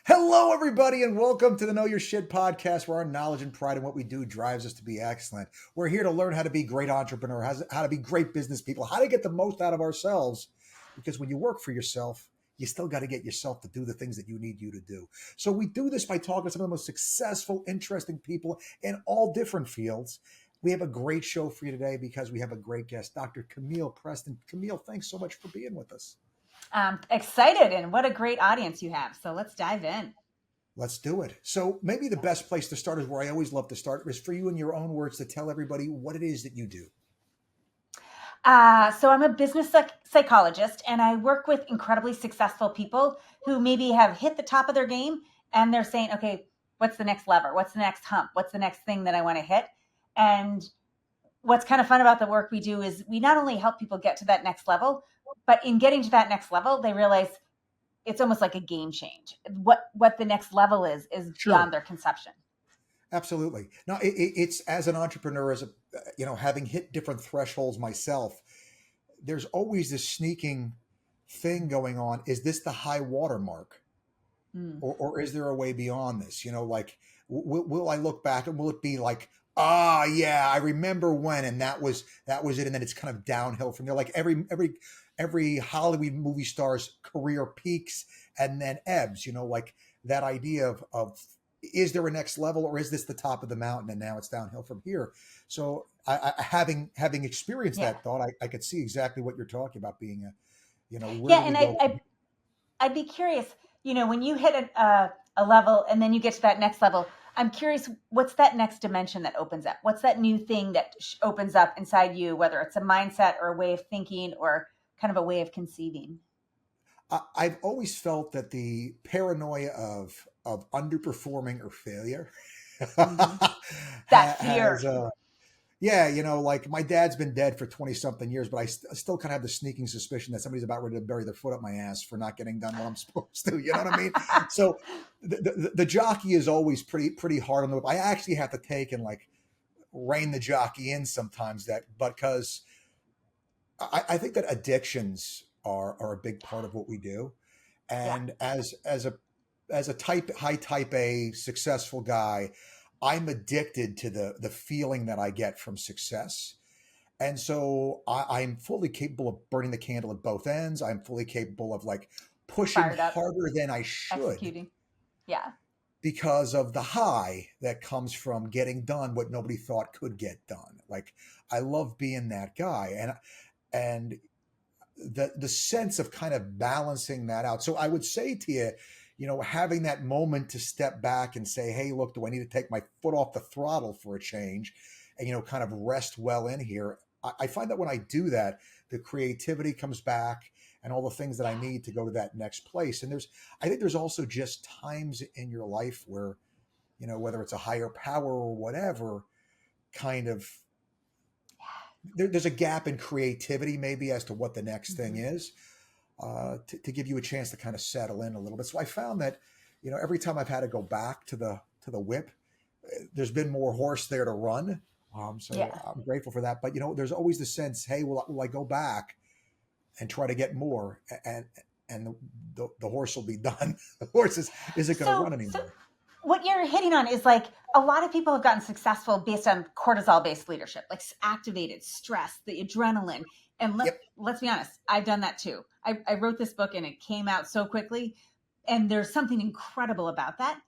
Hello, everybody, and welcome to the Know Your Shit podcast, where our knowledge and pride in what we do drives us to be excellent. We're here to learn how to be great entrepreneurs, how to be great business people, how to get the most out of ourselves. Because when you work for yourself, you still got to get yourself to do the things that you need you to do. So we do this by talking to some of the most successful, interesting people in all different fields. We have a great show for you today because we have a great guest, Dr. Camille Preston. Camille, thanks so much for being with us. I'm excited, and what a great audience you have. So let's dive in. Let's do it. So maybe the best place to start is where I always love to start is for you in your own words to tell everybody what it is that you do. So I'm a business psychologist, and I work with incredibly successful people who maybe have hit the top of their game, and they're saying, okay, what's the next lever? What's the next hump? What's the next thing that I want to hit? And what's kind of fun about the work we do is we not only help people get to that next level, but in getting to that next level, they realize it's almost like a game change. What the next level is Sure. beyond their conception. Absolutely. Now, it's as an entrepreneur, having hit different thresholds myself, there's always this sneaking thing going on. Is this the high water mark? Or is there a way beyond this? Will I look back and will it be like, yeah, I remember when, and that was it, and then it's kind of downhill from there. Like every Hollywood movie star's career peaks and then ebbs. Like that idea of is there a next level, or is this the top of the mountain and now it's downhill from here? So having experienced that thought, I could see exactly what you're talking about being where do we go? I'd be curious, when you hit a level and then you get to that next level, I'm curious, what's that next dimension that opens up? What's that new thing that opens up inside you, whether it's a mindset or a way of thinking or kind of a way of conceiving? I've always felt that the paranoia of underperforming or failure that fear. Like my dad's been dead for 20 something years, but I still kind of have the sneaking suspicion that somebody's about ready to bury their foot up my ass for not getting done what I'm supposed to. You know what I mean? So the jockey is always pretty hard on the whip. I actually have to take and like rein the jockey in sometimes because I think that addictions are a big part of what we do. And as a high type A successful guy, I'm addicted to the feeling that I get from success. And so I'm fully capable of burning the candle at both ends. I'm fully capable of like pushing harder than I should. Executing. Yeah. Because of the high that comes from getting done what nobody thought could get done. Like I love being that guy. And the sense of kind of balancing that out. So I would say to you, having that moment to step back and say, hey, look, do I need to take my foot off the throttle for a change and, kind of rest well in here? I find that when I do that, the creativity comes back and all the things that I need to go to that next place. And I think there's also just times in your life where, whether it's a higher power or whatever, kind of, there's a gap in creativity maybe as to what the next thing is. To give you a chance to kind of settle in a little bit. So I found that, every time I've had to go back to the whip, there's been more horse there to run. I'm grateful for that. But, there's always the sense, hey, will I go back and try to get more? And the horse will be done. The horse isn't going to run anymore. So what you're hitting on is like a lot of people have gotten successful based on cortisol-based leadership, like activated stress, the adrenaline. And let's be honest, I've done that too. I wrote this book and it came out so quickly. And there's something incredible about that.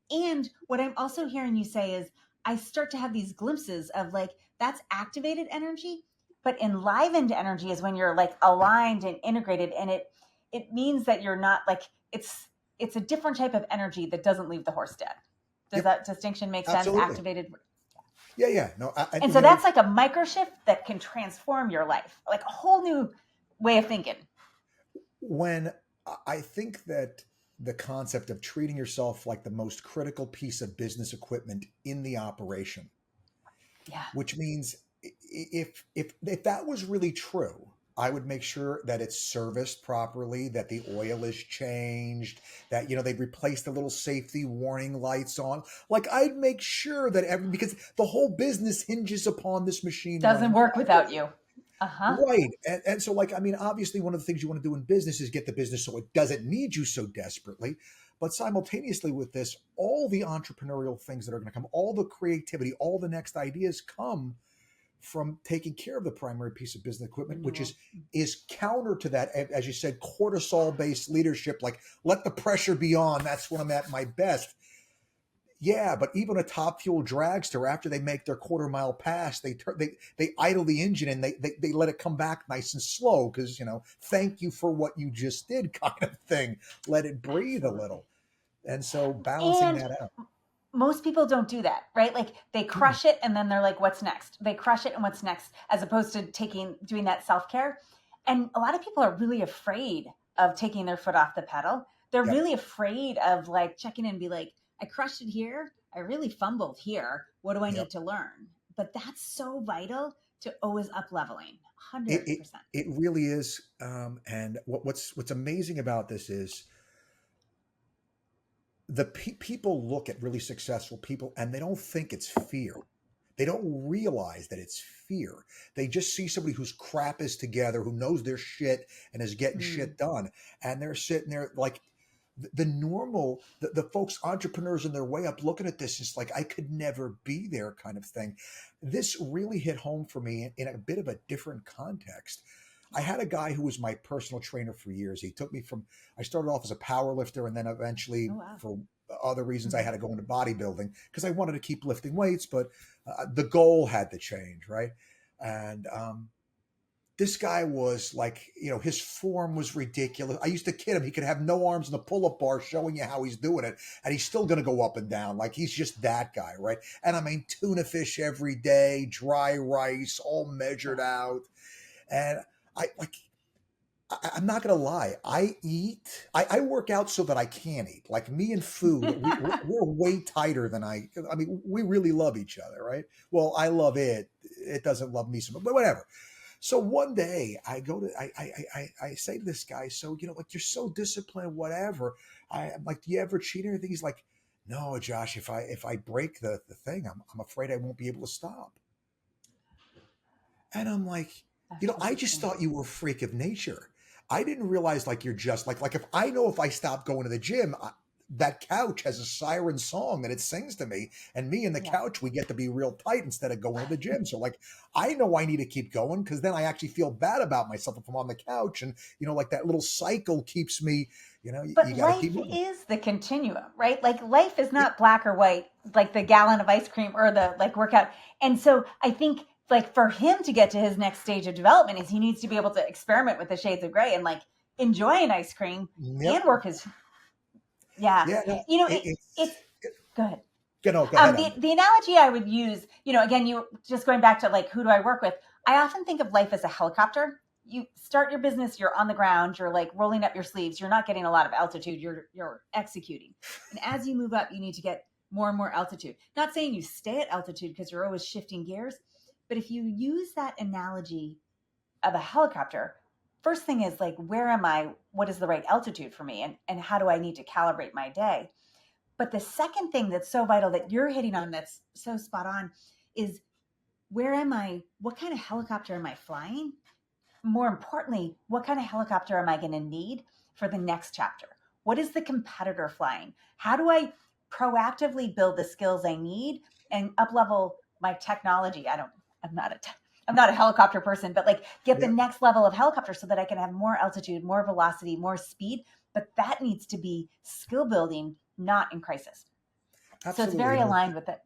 And what I'm also hearing you say is I start to have these glimpses of like, that's activated energy, but enlivened energy is when you're like aligned and integrated. And it means that you're not like, it's a different type of energy that doesn't leave the horse dead. Does that distinction make sense? Absolutely. Activated. Yeah. No. And so that's like a micro shift that can transform your life, like a whole new way of thinking. When I think that the concept of treating yourself like the most critical piece of business equipment in the operation, which means if that was really true, I would make sure that it's serviced properly, that the oil is changed, that, they've replaced the little safety warning lights on. Like I'd make sure that because the whole business hinges upon this machine. Doesn't work without you. Uh-huh. Right. And so obviously one of the things you want to do in business is get the business so it doesn't need you so desperately. But simultaneously with this, all the entrepreneurial things that are going to come, all the creativity, all the next ideas come from taking care of the primary piece of business equipment, which Renewal. is counter to that, as you said, cortisol based leadership. Like, let the pressure be on. That's when I'm at my best. Yeah, but even a top fuel dragster, after they make their quarter-mile pass, they idle the engine and they let it come back nice and slow because, thank you for what you just did, kind of thing. Let it breathe a Absolutely. little. And so balancing And that out. most people don't do that, right? Like they Mm-mm. crush it and then they're like, what's next? They crush it and what's next, as opposed to doing that self-care. And a lot of people are really afraid of taking their foot off the pedal. They're Yep. really afraid of like checking in and be like, I crushed it here. I really fumbled here. What do I Yep. need to learn? But that's so vital to always up leveling. It 100%. it, it really is. And what's amazing about this is the people look at really successful people and they don't think it's fear. They don't realize that it's fear. They just see somebody whose crap is together, who knows their shit and is getting Mm. shit done. And they're sitting there like the normal, the folks, entrepreneurs in their way up looking at this, is like, I could never be there kind of thing. This really hit home for me in a bit of a different context. I had a guy who was my personal trainer for years. He took me from, I started off as a power lifter and then eventually Oh, wow. for other reasons I Mhm. had to go into bodybuilding because I wanted to keep lifting weights, but the goal had to change, right? And this guy was like, his form was ridiculous. I used to kid him. He could have no arms in the pull-up bar showing you how he's doing it. And he's still going to go up and down. Like, he's just that guy, right? And I mean, tuna fish every day, dry rice, all measured Yeah. out. And I'm not going to lie. I work out so that I can eat. Like, me and food, we're way tighter than I mean, we really love each other, right? Well, I love it. It doesn't love me so much, but whatever. So one day I say to this guy, so, like, you're so disciplined, whatever. I'm like, do you ever cheat or anything? He's like, no, Josh, if I break the thing, I'm afraid I won't be able to stop. And I'm like, That's I just interesting. thought you were a freak of nature. I didn't realize, like, you're just like if I know if I stop going to the gym, that couch has a siren song that it sings to me, and me and the Yeah. couch, we get to be real tight instead of going to the gym. So, like, I know I need to keep going because then I actually feel bad about myself if I'm on the couch, and like that little cycle keeps me. But You got to keep life moving. is the continuum, right? Like life is not black or white, like the gallon of ice cream or the like workout. And so I think like for him to get to his next stage of development is he needs to be able to experiment with the shades of gray and like enjoy an ice cream and Yep. work his yeah. Yeah. No. You know, it's It's good. go ahead on. The analogy I would use, again, you just going back to like, who do I work with? I often think of life as a helicopter. You start your business, you're on the ground, you're like rolling up your sleeves, you're not getting a lot of altitude, you're executing. And as you move up, you need to get more and more altitude. Not saying you stay at altitude because you're always shifting gears, but if you use that analogy of a helicopter, first thing is like, where am I? What is the right altitude for me? And how do I need to calibrate my day? But the second thing that's so vital that you're hitting on that's so spot on is, where am I? What kind of helicopter am I flying? More importantly, what kind of helicopter am I going to need for the next chapter? What is the competitor flying? How do I proactively build the skills I need and up level my technology? I'm not a helicopter person, but like get the Yep. next level of helicopter so that I can have more altitude, more velocity, more speed. But that needs to be skill building, not in crisis. So it's Absolutely. very aligned with it.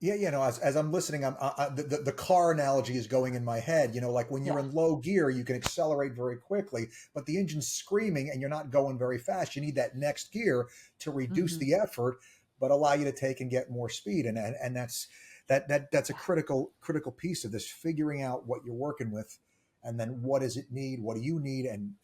Yeah, as I'm listening, the car analogy is going in my head. Like when you're Yeah. in low gear, you can accelerate very quickly, but the engine's screaming and you're not going very fast. You need that next gear to reduce Mm-hmm. the effort, but allow you to take and get more speed. And that's a critical piece of this, figuring out what you're working with, and then what does it need, what do you need, and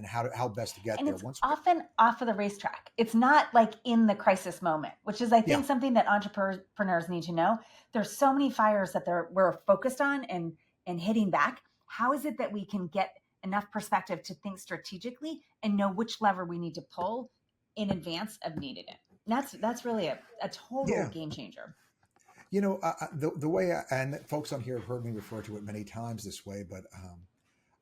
how best to get And there. it's Once, often off of the racetrack. It's not like in the crisis moment, which is, I yeah, think, something that entrepreneurs need to know. There's so many fires that we're focused on and hitting back. How is it that we can get enough perspective to think strategically and know which lever we need to pull in advance of needing it? That's really a total yeah. game changer. The way and folks on here have heard me refer to it many times this way, but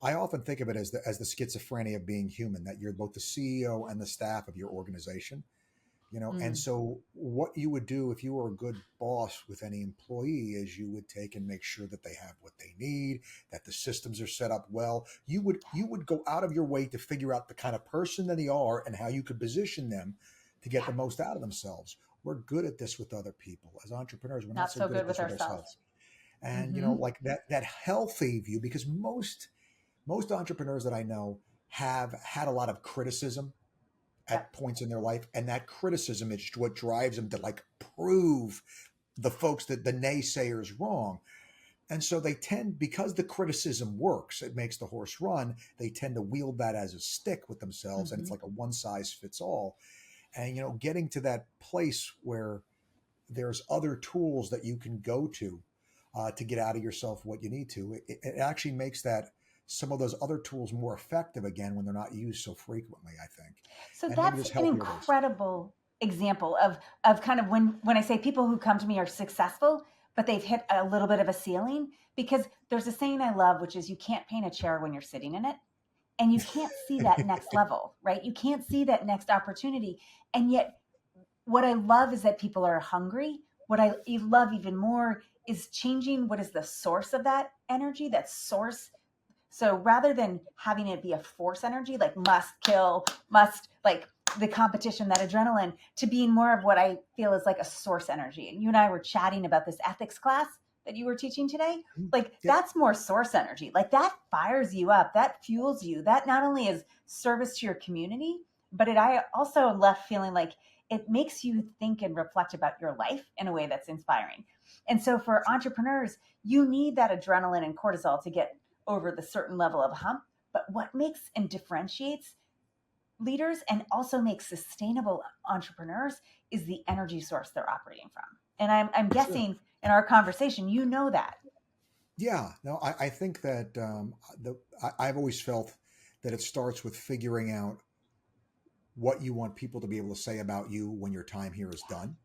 I often think of it as the schizophrenia of being human, that you're both the CEO and the staff of your organization. And Mm. so what you would do if you were a good boss with any employee is you would take and make sure that they have what they need, that the systems are set up well. You would go out of your way to figure out the kind of person that they are and how you could position them to get Yeah. the most out of themselves. We're good at this with other people. As entrepreneurs, we're not Not so so good good at with this with ourselves. ourselves. And Hmm. like that healthy view, because most entrepreneurs that I know have had a lot of criticism Yep. at points in their life, and that criticism is what drives them to like prove the folks that the naysayers wrong. And so they tend, because the criticism works, it makes the horse run, they tend to wield that as a stick with themselves, and it's Hmm. like a one size fits all. And getting to that place where there's other tools that you can go to get out of yourself what you need to, it actually makes that some of those other tools more effective again when they're not used so frequently, I think. So And maybe that's there's an healthier ways. incredible example of kind of when I say people who come to me are successful, but they've hit a little bit of a ceiling, because there's a saying I love, which is you can't paint a chair when you're sitting in it. And you can't see that next level, right? You can't see that next opportunity. And yet what I love is that people are hungry. What I love even more is changing what is the source of that energy, that source. So rather than having it be a force energy, like must kill, must like the competition, that adrenaline, to being more of what I feel is like a source energy. And you and I were chatting about this ethics class that you were teaching today. Like Yep. that's more source energy. Like that fires you up, that fuels you. That not only is service to your community, but I also left feeling like it makes you think and reflect about your life in a way that's inspiring. And so for entrepreneurs, you need that adrenaline and cortisol to get over the certain level of hump. But what makes and differentiates leaders and also makes sustainable entrepreneurs is the energy source they're operating from. And I'm For sure. guessing in our conversation, you know that. Yeah, no, I think that I've always felt that it starts with figuring out what you want people to be able to say about you when your time here is done,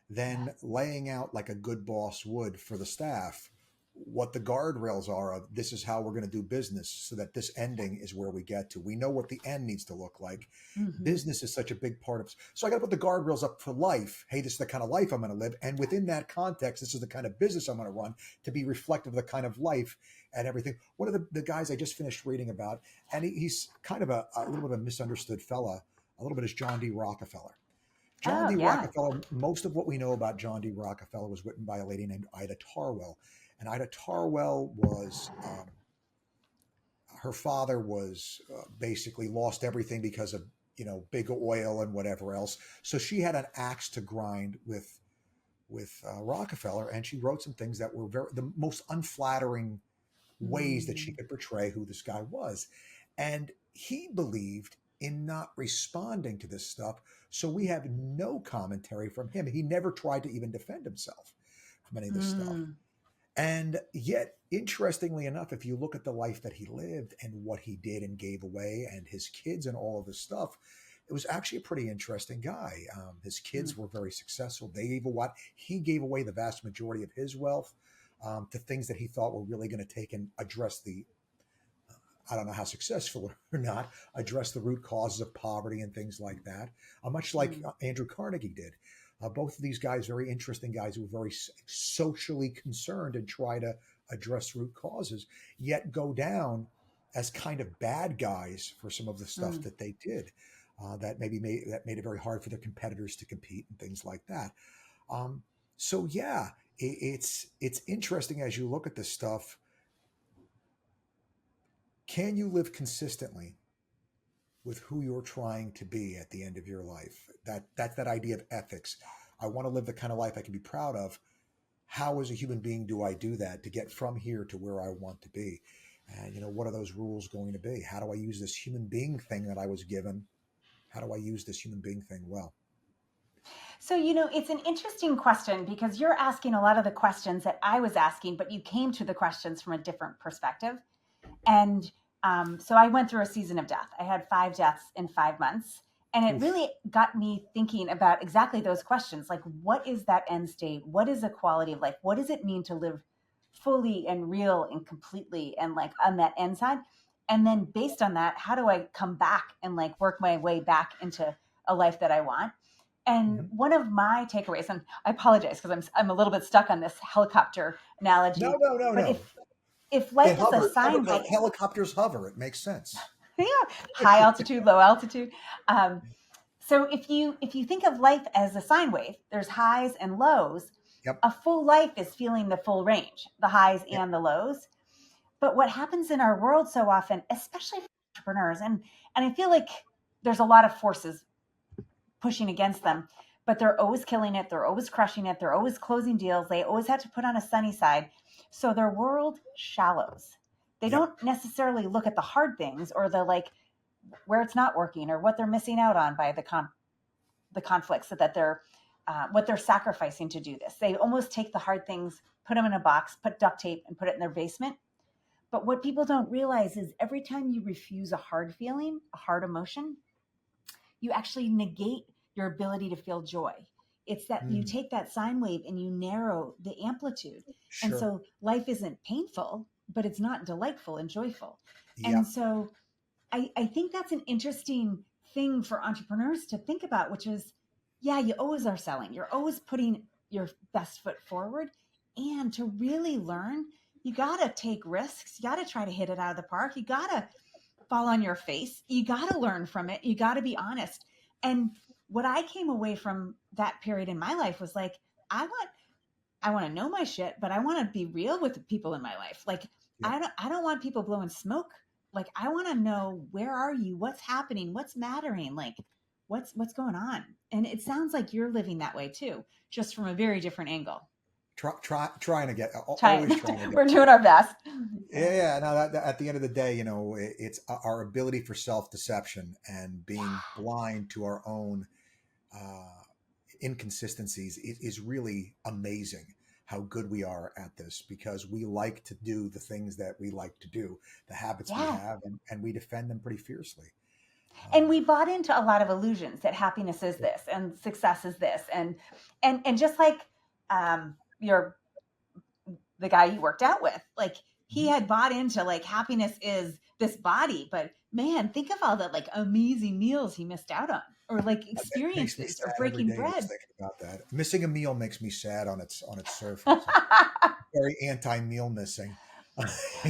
then Yes. laying out like a good boss would for the staff what the guardrails are of this is how we're going to do business so that this ending is where we get to. We know what the end needs to look like. Mm-hmm. Business is such a big part of, so I got to put the guardrails up for life. Hey, this is the kind of life I'm going to live, and within that context, this is the kind of business I'm going to run to be reflective of the kind of life and everything. One of the guys I just finished reading about, and he's kind of a little bit of a misunderstood fella, a little bit, is John D. Rockefeller. John Oh, D. yeah. Rockefeller, most of what we know about John D. Rockefeller was written by a lady named Ida Tarwell. And Ida Tarwell was, her father was basically lost everything because of, big oil and whatever else. So she had an axe to grind with Rockefeller, and she wrote some things that were the most unflattering ways that she Mm. could portray who this guy was. And he believed in not responding to this stuff. So we have no commentary from him. He never tried to even defend himself from any of this stuff. Mm. And yet, interestingly enough, if you look at the life that he lived and what he did and gave away and his kids and all of this stuff, it was actually a pretty interesting guy. His Mm. kids were very successful. They gave away, he gave away the vast majority of his wealth to things that he thought were really going to take and address the, I don't know how successful or not, address the root causes of poverty and things like that, much like Mm. Andrew Carnegie did. Both of these guys, very interesting guys who were very socially concerned and try to address root causes, yet go down as kind of bad guys for some of the stuff Mm. that they did. That maybe made it very hard for their competitors to compete and things like that. Um, so yeah, it's interesting as you look at this stuff. Can you live consistently with who you're trying to be at the end of your life? That's that idea of ethics. I want to live the kind of life I can be proud of. How as a human being do I do that to get from here to where I want to be? And what are those rules going to be? How do I use this human being thing that I was given? How do I use this human being thing well? So, it's an interesting question because you're asking a lot of the questions that I was asking, but you came to the questions from a different perspective. And so I went through a season of death. I had 5 deaths in 5 months. And it Oof. really got me thinking about exactly those questions. Like, what is that end state? What is a quality of life? What does it mean to live fully and real and completely and like on that end side? And then based on that, how do I come back and like work my way back into a life that I want? And Mhm. one of my takeaways, and I apologize because I'm a little bit stuck on this helicopter No, analogy, no, no, but no. if It life is a hovers. sine wave, Helicopters hover. It makes sense. yeah, high altitude, low altitude. Um, so if you think of life as a sine wave, there's highs and lows. Yep. A full life is feeling the full range, the highs Yep. and the lows. But what happens in our world so often, especially for entrepreneurs, and I feel like there's a lot of forces pushing against them, but they're always killing it. They're always crushing it. They're always closing deals. They always have to put on a sunny side. So their world shallows. They Yep. don't necessarily look at the hard things or the like where it's not working or what they're missing out on by the conflicts that they're what they're sacrificing to do this. They almost take the hard things, put them in a box, put duct tape, and put it in their basement. But what people don't realize is every time you refuse a hard feeling, a hard emotion, you actually negate your ability to feel joy. It's that you Mm, take that sine wave and you narrow the amplitude. And sure. so life isn't painful, but it's not delightful and joyful. And Yep. so I think that's an interesting thing for entrepreneurs to think about, which is, yeah, you always are selling. You're always putting your best foot forward. And to really learn, you got to take risks. You got to try to hit it out of the park. You got to fall on your face. You got to learn from it. You got to be honest. And what I came away from that period in my life was like, I want I want to know my shit, but I want to be real with the people in my life. Like Yep. I don't want people blowing smoke. Like I want to know, where are you? What's happening? What's mattering? Like what's going on? And it sounds like you're living that way too, just from a very different angle. Trying to get, Trying. always trying to get We're there. doing our best. Yeah, yeah. No, at the end of the day, it's our ability for self-deception and being blind to our own uh, inconsistencies is really amazing how good we are at this because we like to do the things that we like to do, the habits we Yeah. have, and we defend them pretty fiercely. And Um, we bought into a lot of illusions that happiness is this and success is this and just like your the guy you worked out with, like he mhm. had bought into like happiness is this body, but man, think of all the like amazing meals he missed out on or like It makes me experiences or sad every breaking day just bread. thinking about that. Missing a meal makes me sad on its surface. Very anti-meal missing.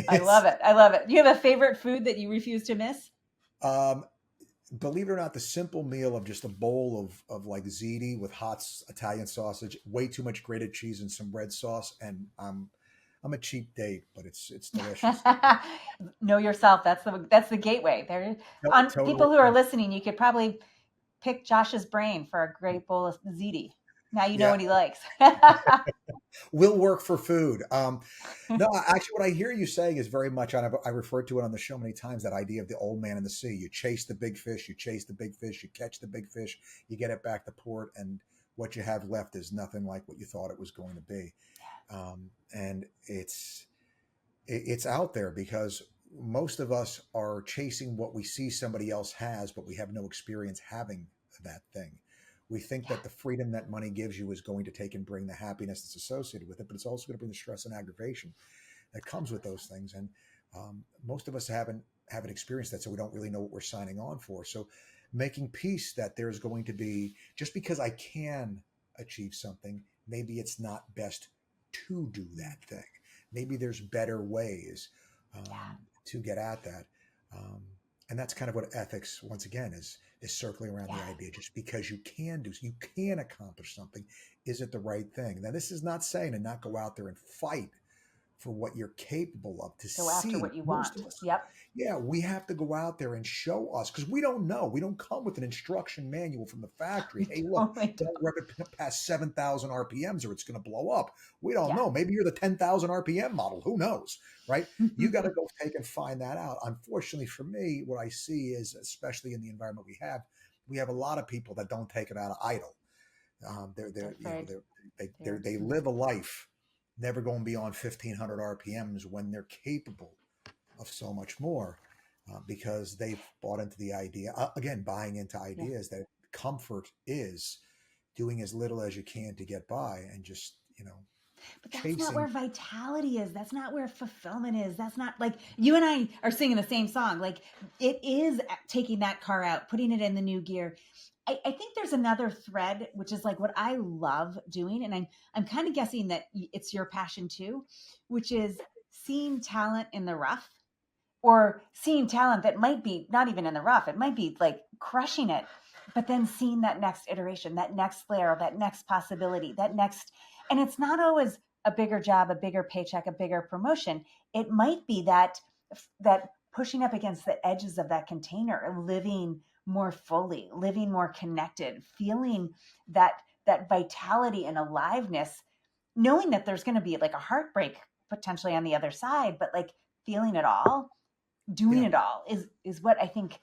I It's love it. I love it. Do you have a favorite food that you refuse to miss? um, believe it or not, the simple meal of just a bowl of like ziti with Italian sausage, way too much grated cheese and some red sauce, and I'm a cheap date, but it's delicious. Know yourself. That's the gateway. There on Totally. people who are listening, you could probably pick Josh's brain for a great bowl of ziti. Now you know Yeah, what he likes. will work for food. No, actually, what I hear you saying is very much, and I referred to it on the show many times, that idea of the old man in the sea. You chase the big fish, you chase the big fish, you catch the big fish, you get it back to port, and what you have left is nothing like what you thought it was going to be. And it's out there because most of us are chasing what we see somebody else has, but we have no experience having that thing. We think Yeah. that the freedom that money gives you is going to take and bring the happiness that's associated with it, but it's also going to bring the stress and aggravation that comes with those things. And most of us haven't experienced that, so we don't really know what we're signing on for. So making peace that there's going to be, just because I can achieve something, maybe it's not best to do that thing. Maybe there's better ways Yeah. to get at that. Um, and that's kind of what ethics, once again, is circling around the Yeah. idea. Just because you can accomplish something, is it the right thing? Now, this is not saying to not go out there and fight for what you're capable of, to Go after see what you most want. of us. Yep. Yeah, we have to go out there and show us, because we don't know. We don't come with an instruction manual from the factory. We Hey, look, totally don't don't. rip it past 7,000 RPMs or it's going to blow up. We don't Yeah. know. Maybe you're the 10,000 RPM model. Who knows? Right? You got to go take and find that out. Unfortunately for me, what I see is, especially in the environment we have a lot of people that don't take it out of idle. They're They're afraid. they live a life never going beyond 1,500 RPMs when they're capable of so much more, because they've bought into the idea, again, buying into Yeah. ideas that comfort is doing as little as you can to get by, and just But that's not chasing. where vitality is. That's not where fulfillment is. That's not like you and I are singing the same song. Like it is taking that car out, putting it in the new gear. I think there's another thread, which is like what I love doing. And I'm kind of guessing that it's your passion too, which is seeing talent in the rough, or seeing talent that might be not even in the rough. It might be like crushing it, but then seeing that next iteration, that next layer, that next possibility, that next, and it's not always a bigger job, a bigger paycheck, a bigger promotion. It might be that pushing up against the edges of that container, living more fully, living more connected, feeling that vitality and aliveness, knowing that there's going to be like a heartbreak potentially on the other side, but like feeling it all, doing Yeah. it all is what I think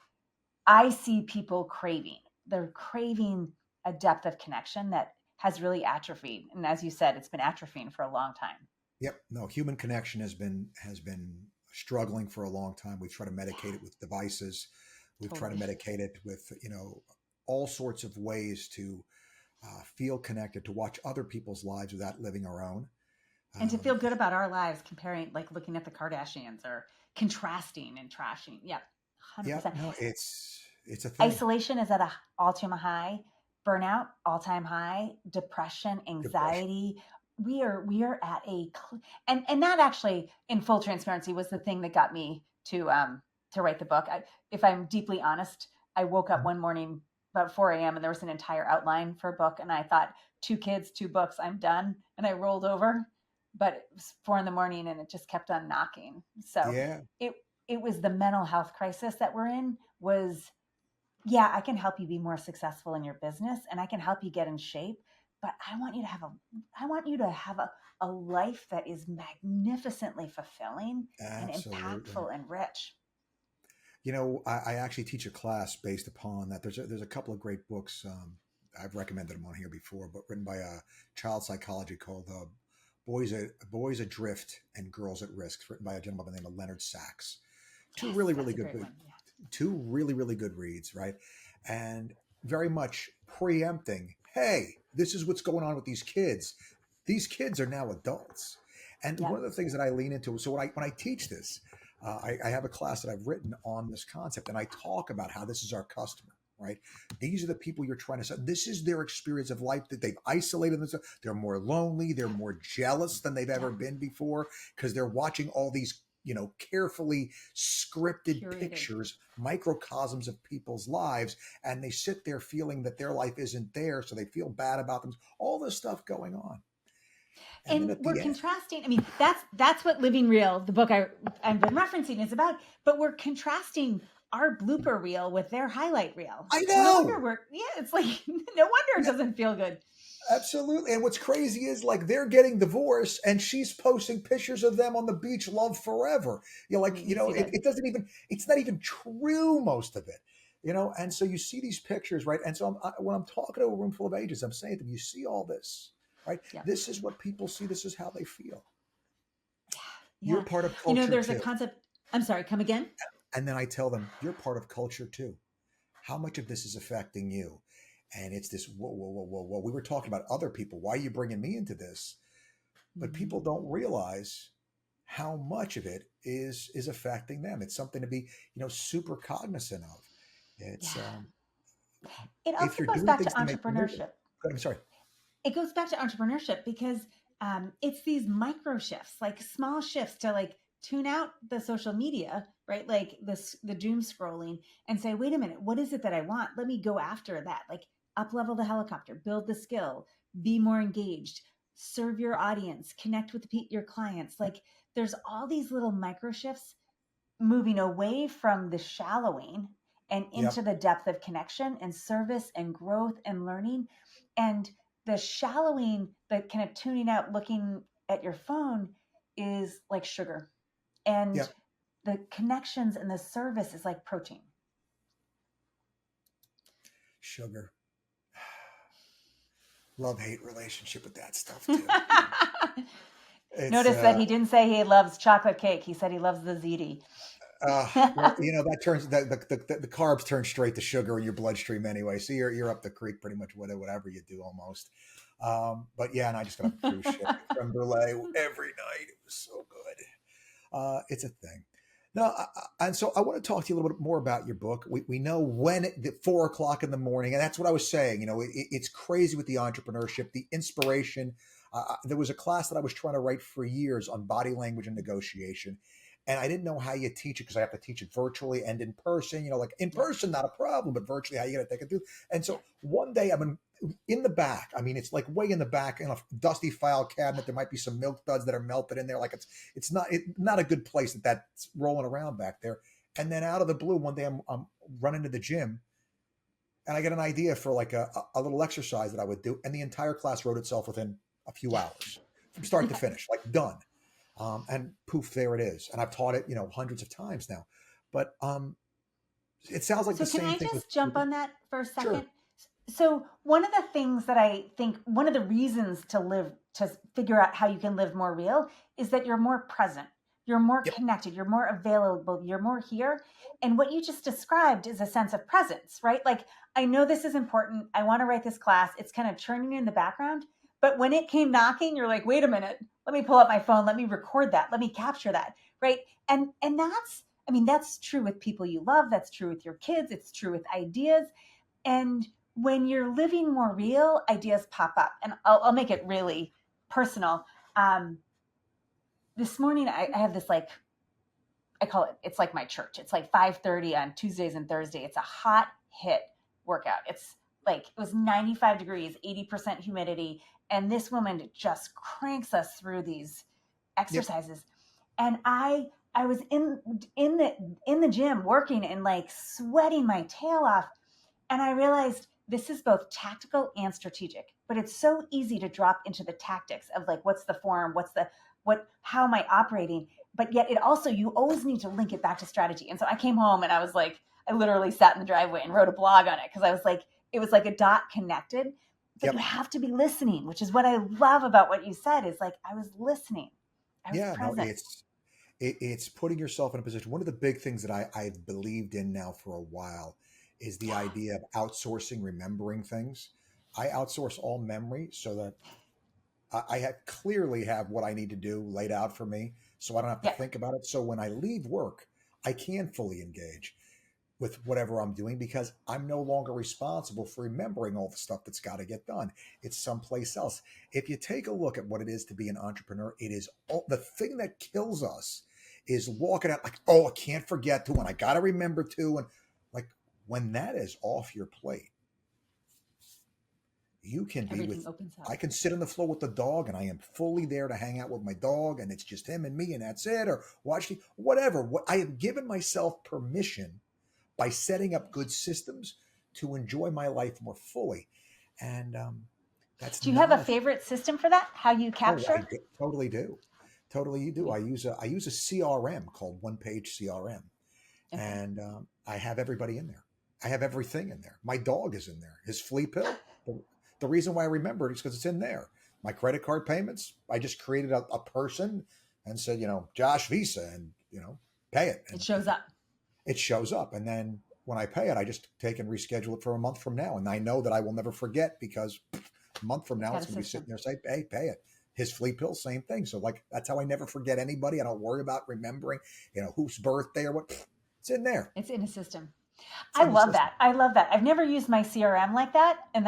I see people craving. They're craving a depth of connection that has really atrophied. And as you said, it's been atrophying for a long time. Yep. No, human connection has been struggling for a long time. We've tried to medicate it with devices. We've tried to Totally. medicate it with, all sorts of ways to feel connected, to watch other people's lives without living our own. And to Um, feel good about our lives, comparing, like looking at the Kardashians or contrasting and trashing. Yep. yeah, 100%. no, it's a thing. Isolation is at a all-time high, burnout all-time high, depression, Depression. anxiety. We are at and that actually, in full transparency, was the thing that got me to write the book. If I'm deeply honest, I woke up one morning about 4 a.m. and there was an entire outline for a book, and I thought, 2 kids, 2 books, I'm done, and I rolled over. But it was 4 in the morning and it just kept on knocking. So Yeah, it it was the mental health crisis that we're in. Was, yeah, I can help you be more successful in your business and I can help you get in shape, but I want you to have a life that is magnificently fulfilling and absolutely. impactful and rich. I actually teach a class based upon that. There's a couple of great books. I've recommended them on here before, but written by a child psychology called "Boys Adrift and Girls at Risk," written by a gentleman by the name of Leonard Sachs. Two Yes, really that's really a good, great one. Yeah. two really really good reads, right? And very much preempting. Hey, this is what's going on with these kids. These kids are now adults, and Yeah. one of the things that I lean into. So when I teach this, I have a class that I've written on this concept, and I talk about how this is our customer, right? These are the people you're trying to sell. This is their experience of life that they've isolated themselves. They're more lonely. They're more jealous than they've Yeah. ever been before because they're watching all these, carefully scripted Curated. pictures, microcosms of people's lives, and they sit there feeling that their life isn't there, so they feel bad about them. All this stuff going on, and then And at we're the end, contrasting. I mean, that's what Living Real, the book I've been referencing, is about. But we're contrasting our blooper reel with their highlight reel. I No wonder know. we're, yeah. It's like no wonder it doesn't feel good. Absolutely. And what's crazy is like they're getting divorced and she's posting pictures of them on the beach, love forever. You're like, You see that? it doesn't even, it's not even true, most of it. And so you see these pictures, right? And so when I'm talking to a room full of agents, I'm saying to them, you see all this, right? Yeah. This is what people see. This is how they feel. You're Yeah. part of culture There's a too. concept. I'm sorry, come again? And then I tell them, you're part of culture too. How much of this is affecting you? And it's this, whoa, whoa, whoa, whoa, whoa. We were talking about other people. Why are you bringing me into this? But Mhm. people don't realize how much of it is affecting them. It's something to be, super cognizant of. It's Yeah. It if also you're goes doing back to things to make your living. entrepreneurship. I'm sorry. It goes back to entrepreneurship because it's these micro shifts, like small shifts to like tune out the social media, right? Like the doom scrolling and say, wait a minute, what is it that I want? Let me go after that. Like up level the helicopter, build the skill, be more engaged, serve your audience, connect with your clients. Like there's all these little micro shifts moving away from the shallowing and Yep. into the depth of connection and service and growth and learning. And the shallowing, the kind of tuning out, looking at your phone is like sugar. And Yep. the connections and the service is like protein. Sugar. Love hate relationship with that stuff too. It's Notice that he didn't say he loves chocolate cake. He said he loves the ziti. well, that turns the carbs turn straight to sugar in your bloodstream anyway. So you're up the creek pretty much whatever you do almost. But yeah, and I just got a cruise ship creme brulee every night. It was so good. It's a thing. No, and so I want to talk to you a little bit more about your book. We know when at 4 o'clock in the morning, and that's what I was saying. It's crazy with the entrepreneurship, the inspiration. There was a class that I was trying to write for years on body language and negotiation, and I didn't know how you teach it because I have to teach it virtually and in person. Like in Yeah. person, not a problem, but virtually, how you got to take it through. And Yeah. so one day I'm in the back. I mean, it's like way in the back in a dusty file cabinet. There might be some milk duds that are melted in there. Like it's not a good place that's rolling around back there. And then out of the blue, one day I'm running to the gym and I get an idea for like a little exercise that I would do, and the entire class wrote itself within a few hours from start to Yeah. finish, like done. And poof, there it is. And I've taught it, hundreds of times now. But it sounds like the So can same I thing with, just jump on that for a sure. second? So one of the things that I think, one of the reasons to figure out how you can live more real is that you're more present, you're more Yep. connected, you're more available, you're more here. And what you just described is a sense of presence, right? Like, I know this is important. I want to write this class. It's kind of churning in the background. But when it came knocking, you're like, wait a minute, let me pull up my phone. Let me record that. Let me capture that. Right. And that's, I mean, that's true with people you love. That's true with your kids. It's true with ideas. And when you're living more real, ideas pop up. And I'll make it really personal. Um, this morning, I have this, like, I call it, it's like my church. It's like 5:30 on Tuesdays and Thursday. It's a hot hit workout. It's like, it was 95 degrees, 80% humidity. And this woman just cranks us through these Yep. exercises. And I was in the gym working and like sweating my tail off. And I realized this is both tactical and strategic, but it's so easy to drop into the tactics of like, what's the form? How am I operating? But yet it also, you always need to link it back to strategy. And so I came home and I was like, I literally sat in the driveway and wrote a blog on it because I was like, it was like a dot connected, but you Yep. have to be listening, which is what I love about what you said is like, I was listening. I was Yeah. No, present. it's putting yourself in a position. One of the big things that I've believed in now for a while is the Yeah. idea of outsourcing remembering things. I outsource all memory so that clearly have what I need to do laid out for me, so I don't have to Yeah. think about it. So when I leave work, I can fully engage with whatever I'm doing because I'm no longer responsible for remembering all the stuff that's got to get done. It's someplace else. If you take a look at what it is to be an entrepreneur, it is the thing that kills us is walking out like, oh, I can't forget to, and I got to remember to, and like when that is off your plate, you can be Everything with. opens up. I can sit on the floor with the dog, and I am fully there to hang out with my dog, and it's just him and me, and that's it. Or watch whatever. What I have given myself permission by setting up good systems to enjoy my life more fully. And that's Do you have not a a, favorite system for that? How you oh, I capture? totally do. Totally you do. Yeah. I use a CRM called One Page CRM, Okay. and I have everybody in there. I have everything in there. My dog is in there. His flea pill. The reason why I remember it is because it's in there. My credit card payments. I just created a person and said, Josh Visa, and pay it, It and shows up. it shows up. And then when I pay it, I just take and reschedule it for a month from now. And I know that I will never forget because a month from It's now, got it's a going to be sitting system. there saying, hey, pay it. His flea pill, same thing. So like, that's how I never forget anybody. I don't worry about remembering, whose birthday or what. It's in there. It's in a system. It's I in the love system. that. I love that. I've never used my CRM like that. And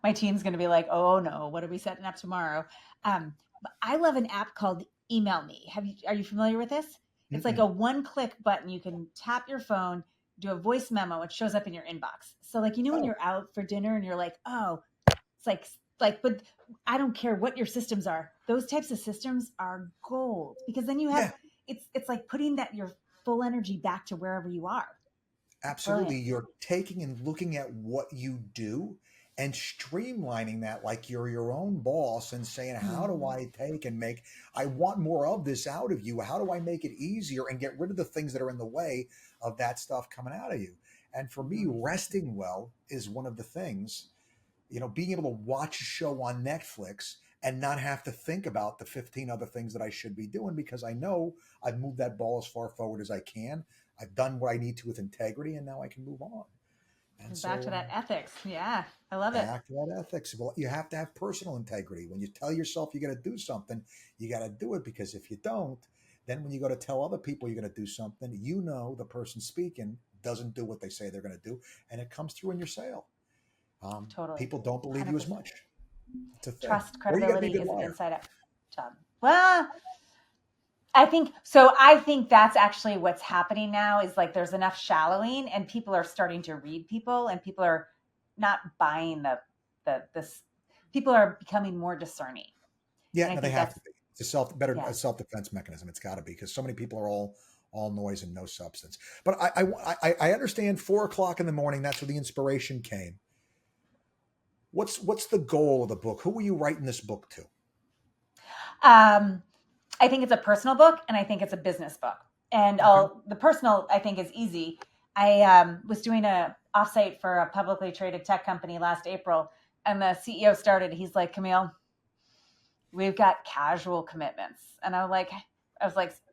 my team's going to be like, oh no, what are we setting up tomorrow? But I love an app called Email Me. Are you familiar with this? It's like Mm-mm. a one click button. You can tap your phone, do a voice memo. It shows up in your inbox. So like, when Oh, you're out for dinner and you're like, oh, it's but I don't care what your systems are. Those types of systems are gold because then you have, yeah, it's like putting that your full energy back to wherever you are. It's absolutely. brilliant. You're taking and looking at what you do and streamlining that like you're your own boss and saying, how do Mhm. I take and make, I want more of this out of you. How do I make it easier and get rid of the things that are in the way of that stuff coming out of you? And for me, Nice. resting well is one of the things, being able to watch a show on Netflix and not have to think about the 15 other things that I should be doing because I know I've moved that ball as far forward as I can. I've done what I need to with integrity, and now I can move on. And We're back to so that ethics. Yeah, I love it. back to that ethics. Well, you have to have personal integrity. When you tell yourself you got to do something, you got to do it because if you don't, Then when you go to tell other people you're going to do something, the person speaking doesn't do what they say they're going to do, and it comes through in your sale. Totally. People don't believe you as 100%. much. It's a thing. Trust, Or you got to be a credibility good is an liar. inside out job. Well, I think so. I think that's actually what's happening now is like there's enough shallowing and people are starting to read people and people are not buying this. People are becoming more discerning. Yeah, And I no, they think have that's, to be. It's a yeah. self defense mechanism. It's got to be because so many people are all noise and no substance. But I understand 4 o'clock in the morning. That's where the inspiration came. What's the goal of the book? Who were you writing this book to? Um, I think it's a personal book and I think it's a business book. And Okay. the personal, I think, is easy. I was doing a offsite for a publicly traded tech company last April, and the CEO started. He's like, Camille, we've got casual commitments. And I was like,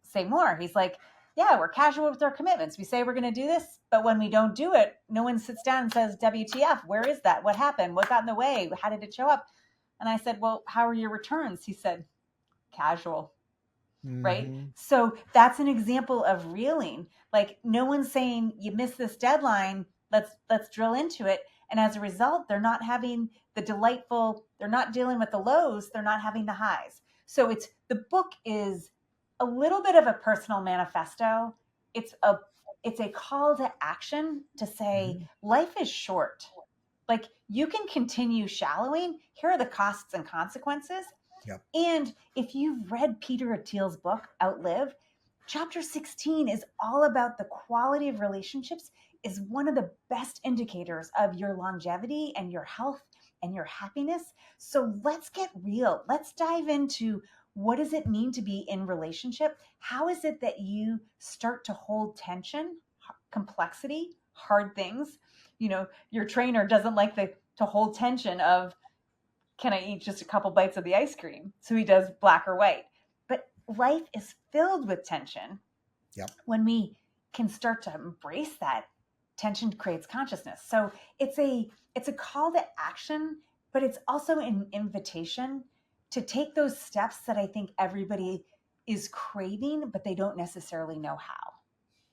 say more. He's like, yeah, we're casual with our commitments. We say we're going to do this, but when we don't do it, no one sits down and says, WTF, where is that? What happened? What got in the way? How did it show up? And I said, well, how are your returns? He said, casual. Right. Hmm. So that's an example of reeling. Like no one's saying you missed this deadline. Let's drill into it. And as a result, they're not having they're not dealing with the lows, they're not having the highs. So the book is a little bit of a personal manifesto. It's a call to action to say Hmm. life is short. Like you can continue shallowing. Here are the costs and consequences. Yep. And if you've read Peter Attila's book, Outlive, chapter 16 is all about the quality of relationships is one of the best indicators of your longevity and your health and your happiness. So let's get real. Let's dive into what does it mean to be in relationship? How is it that you start to hold tension, complexity, hard things? Your trainer doesn't like to hold tension of can I eat just a couple bites of the ice cream? So he does black or white. But life is filled with tension. Yep. When we can start to embrace that, tension creates consciousness. So it's a call to action, but it's also an invitation to take those steps that I think everybody is craving, but they don't necessarily know how.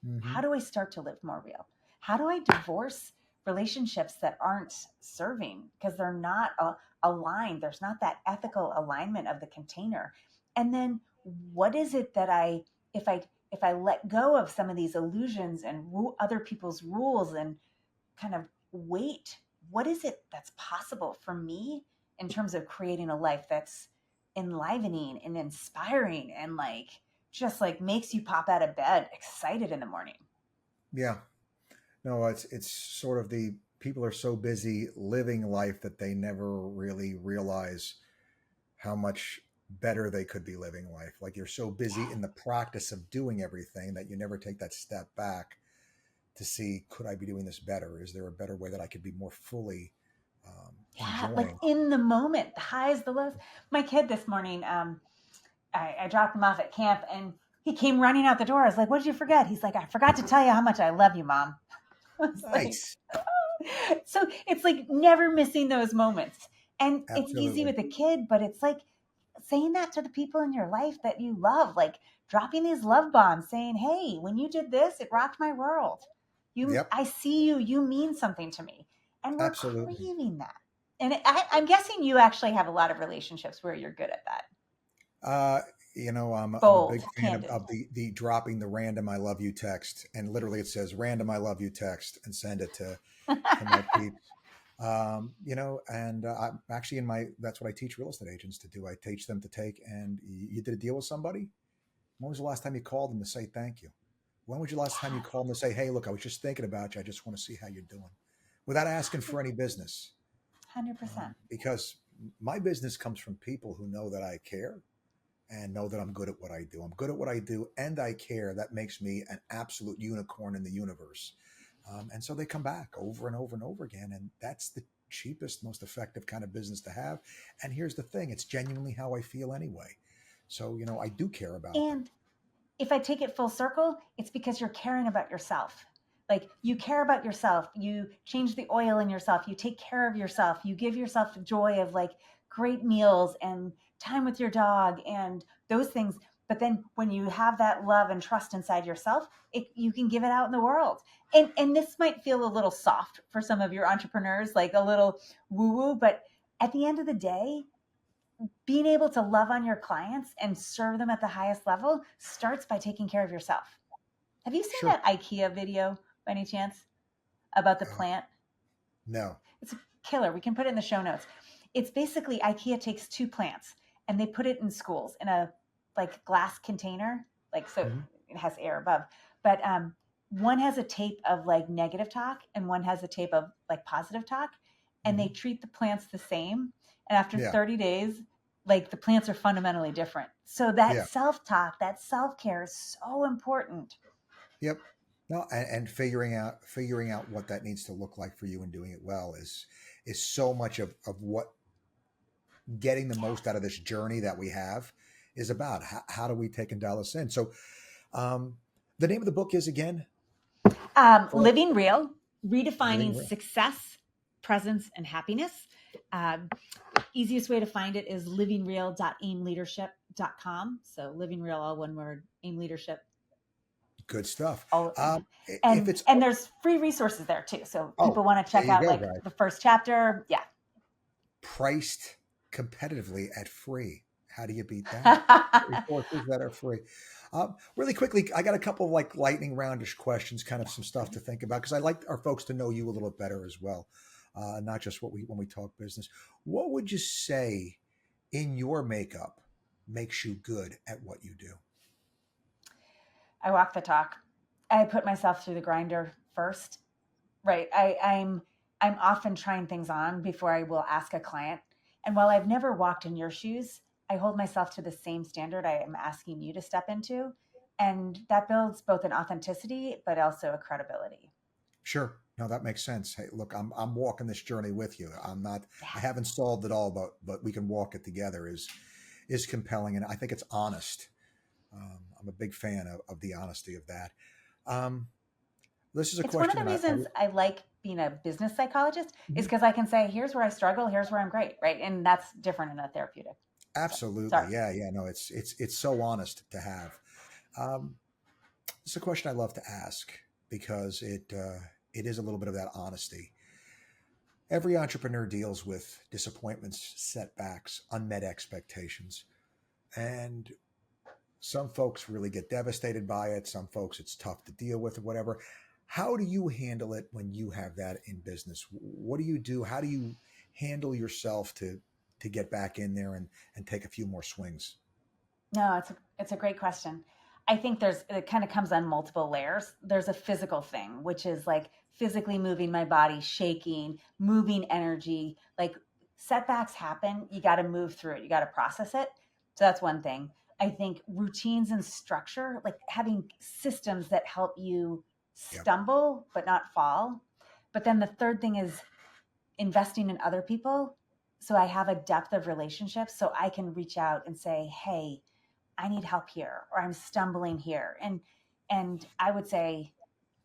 Hmm. How do I start to live more real? How do I divorce relationships that aren't serving because they're not aligned? There's not that ethical alignment of the container. And then what is it that if I let go of some of these illusions and other people's rules and kind of wait, what is it that's possible for me in terms of creating a life that's enlivening and inspiring and just like makes you pop out of bed excited in the morning. Yeah. No, it's sort of the people are so busy living life that they never really realize how much better they could be living life. Like you're so busy in the practice of doing everything that you never take that step back to see, could I be doing this better? Is there a better way that I could be more fully Yeah, like enjoying? in the moment, the highs, the lows. My kid this morning, I dropped him off at camp and he came running out the door. I was like, what did you forget? He's like, I forgot to tell you how much I love you, Mom. I was like, Nice. so it's like never missing those moments. And it's easy Absolutely. with a kid, but it's like saying that to the people in your life that you love, like dropping these love bombs, saying, hey, when you did this, it rocked my world. Yep. I see you, you mean something to me. And we're Absolutely. craving that. And I'm guessing you actually have a lot of relationships where you're good at that. Uh, I'm a Bold, big fan of, candid. the dropping the random "I love you" text, and literally it says "random I love you" text, and send it to my peeps. And I'm actually that's what I teach real estate agents to do. I teach them to take and you did a deal with somebody. When was the last time you called them to say thank you? When was the last time you Yes, called them to say, hey, look, I was just thinking about you. I just want to see how you're doing, without asking for any business. 100%. Because my business comes from people who know that I care and know that I'm good at what I do. I'm good at what I do and I care. That makes me an absolute unicorn in the universe. And so they come back over and over and over again. And that's the cheapest, most effective kind of business to have. And here's the thing, it's genuinely how I feel anyway. So, I do care about them. And if I take it full circle, it's because you're caring about yourself. Like you care about yourself, you change the oil in yourself, you take care of yourself, you give yourself the joy of like great meals and time with your dog and those things. But then when you have that love and trust inside yourself, you can give it out in the world. And this might feel a little soft for some of your entrepreneurs, like a little woo woo, but at the end of the day, being able to love on your clients and serve them at the highest level starts by taking care of yourself. Have you seen Sure. that IKEA video by any chance about the Uh, plant? no. It's a killer. We can put it in the show notes. It's basically IKEA takes two plants and they put it in schools in a like glass container, like so Mhm. it has air above. But one has a tape of like negative talk and one has a tape of like positive talk, and they Mhm. treat the plants the same. And after Yeah. 30 days, like the plants are fundamentally different. So that Yeah. self-talk, that self-care is so important. Yep. No, and figuring out what that needs to look like for you and doing it well is so much of what getting the most out of this journey that we have is about. How do we take and dial this in? So, um, the name of the book is again for Living real, Living redefining Real. success, presence, and happiness. Um, Easiest way to find it is livingreal.aimleadership.com. So living real, all one word, aim leadership. Good stuff. All, If it's and there's free resources there too. So people oh, want to there check you out go, like guys. the first chapter. Yeah. Priced competitively at free. How do you beat that? Resources that are free. Really quickly, I got a couple of like lightning roundish questions, kind of some stuff to think about because I like our folks to know you a little better as well, not just what we when we talk business. What would you say in your makeup makes you good at what you do? I walk the talk. I put myself through the grinder first. Right. I'm often trying things on before I will ask a client. And while I've never walked in your shoes, I hold myself to the same standard I am asking you to step into. And that builds both an authenticity, but also a credibility. Sure. No, that makes sense. Hey, look, I'm walking this journey with you. I'm not. Yeah. I haven't solved it all, but we can walk it together. Is compelling, and I think it's honest. I'm a big fan of the honesty of that. Um, this is a It's one of question the that reasons I like being a business psychologist is Mhm. because I can say, here's where I struggle, here's where I'm great. Right. And that's different in a therapeutic. So Absolutely, sorry. yeah, yeah. No, it's so honest to have. Um, it's a question I love to ask because it is a little bit of that honesty. Every entrepreneur deals with disappointments, setbacks, unmet expectations, and some folks really get devastated by it. Some folks it's tough to deal with or whatever. How do you handle it when you have that in business? What do you do? How do you handle yourself to get back in there and take a few more swings? No, it's a great question. I think it kind of comes on multiple layers. There's a physical thing, which is like physically moving my body, shaking, moving energy. Like setbacks happen, you got to move through it. You got to process it. So that's one thing. I think routines and structure, like having systems that help you Yep. stumble but not fall. But then the third thing is investing in other people. So I have a depth of relationships so I can reach out and say, "Hey, I need help here," or "I'm stumbling here." And I would say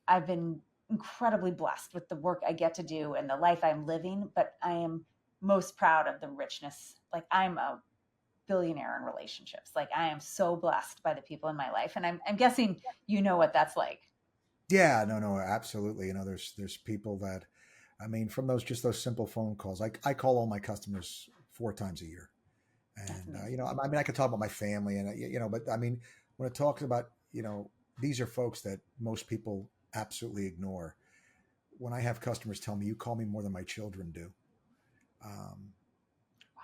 I've been incredibly blessed with the work I get to do and the life I'm living, but I am most proud of the richness. Like I'm a billionaire in relationships. Like I am so blessed by the people in my life. And I'm guessing you know what that's like. Yeah, no, no, absolutely. There's people that, I mean, from those just those simple phone calls. I call all my customers 4 times a year, That's and amazing. I mean, I could talk about my family, and but I mean, when it talks about these are folks that most people absolutely ignore. When I have customers tell me, "You call me more than my children do," um, Wow.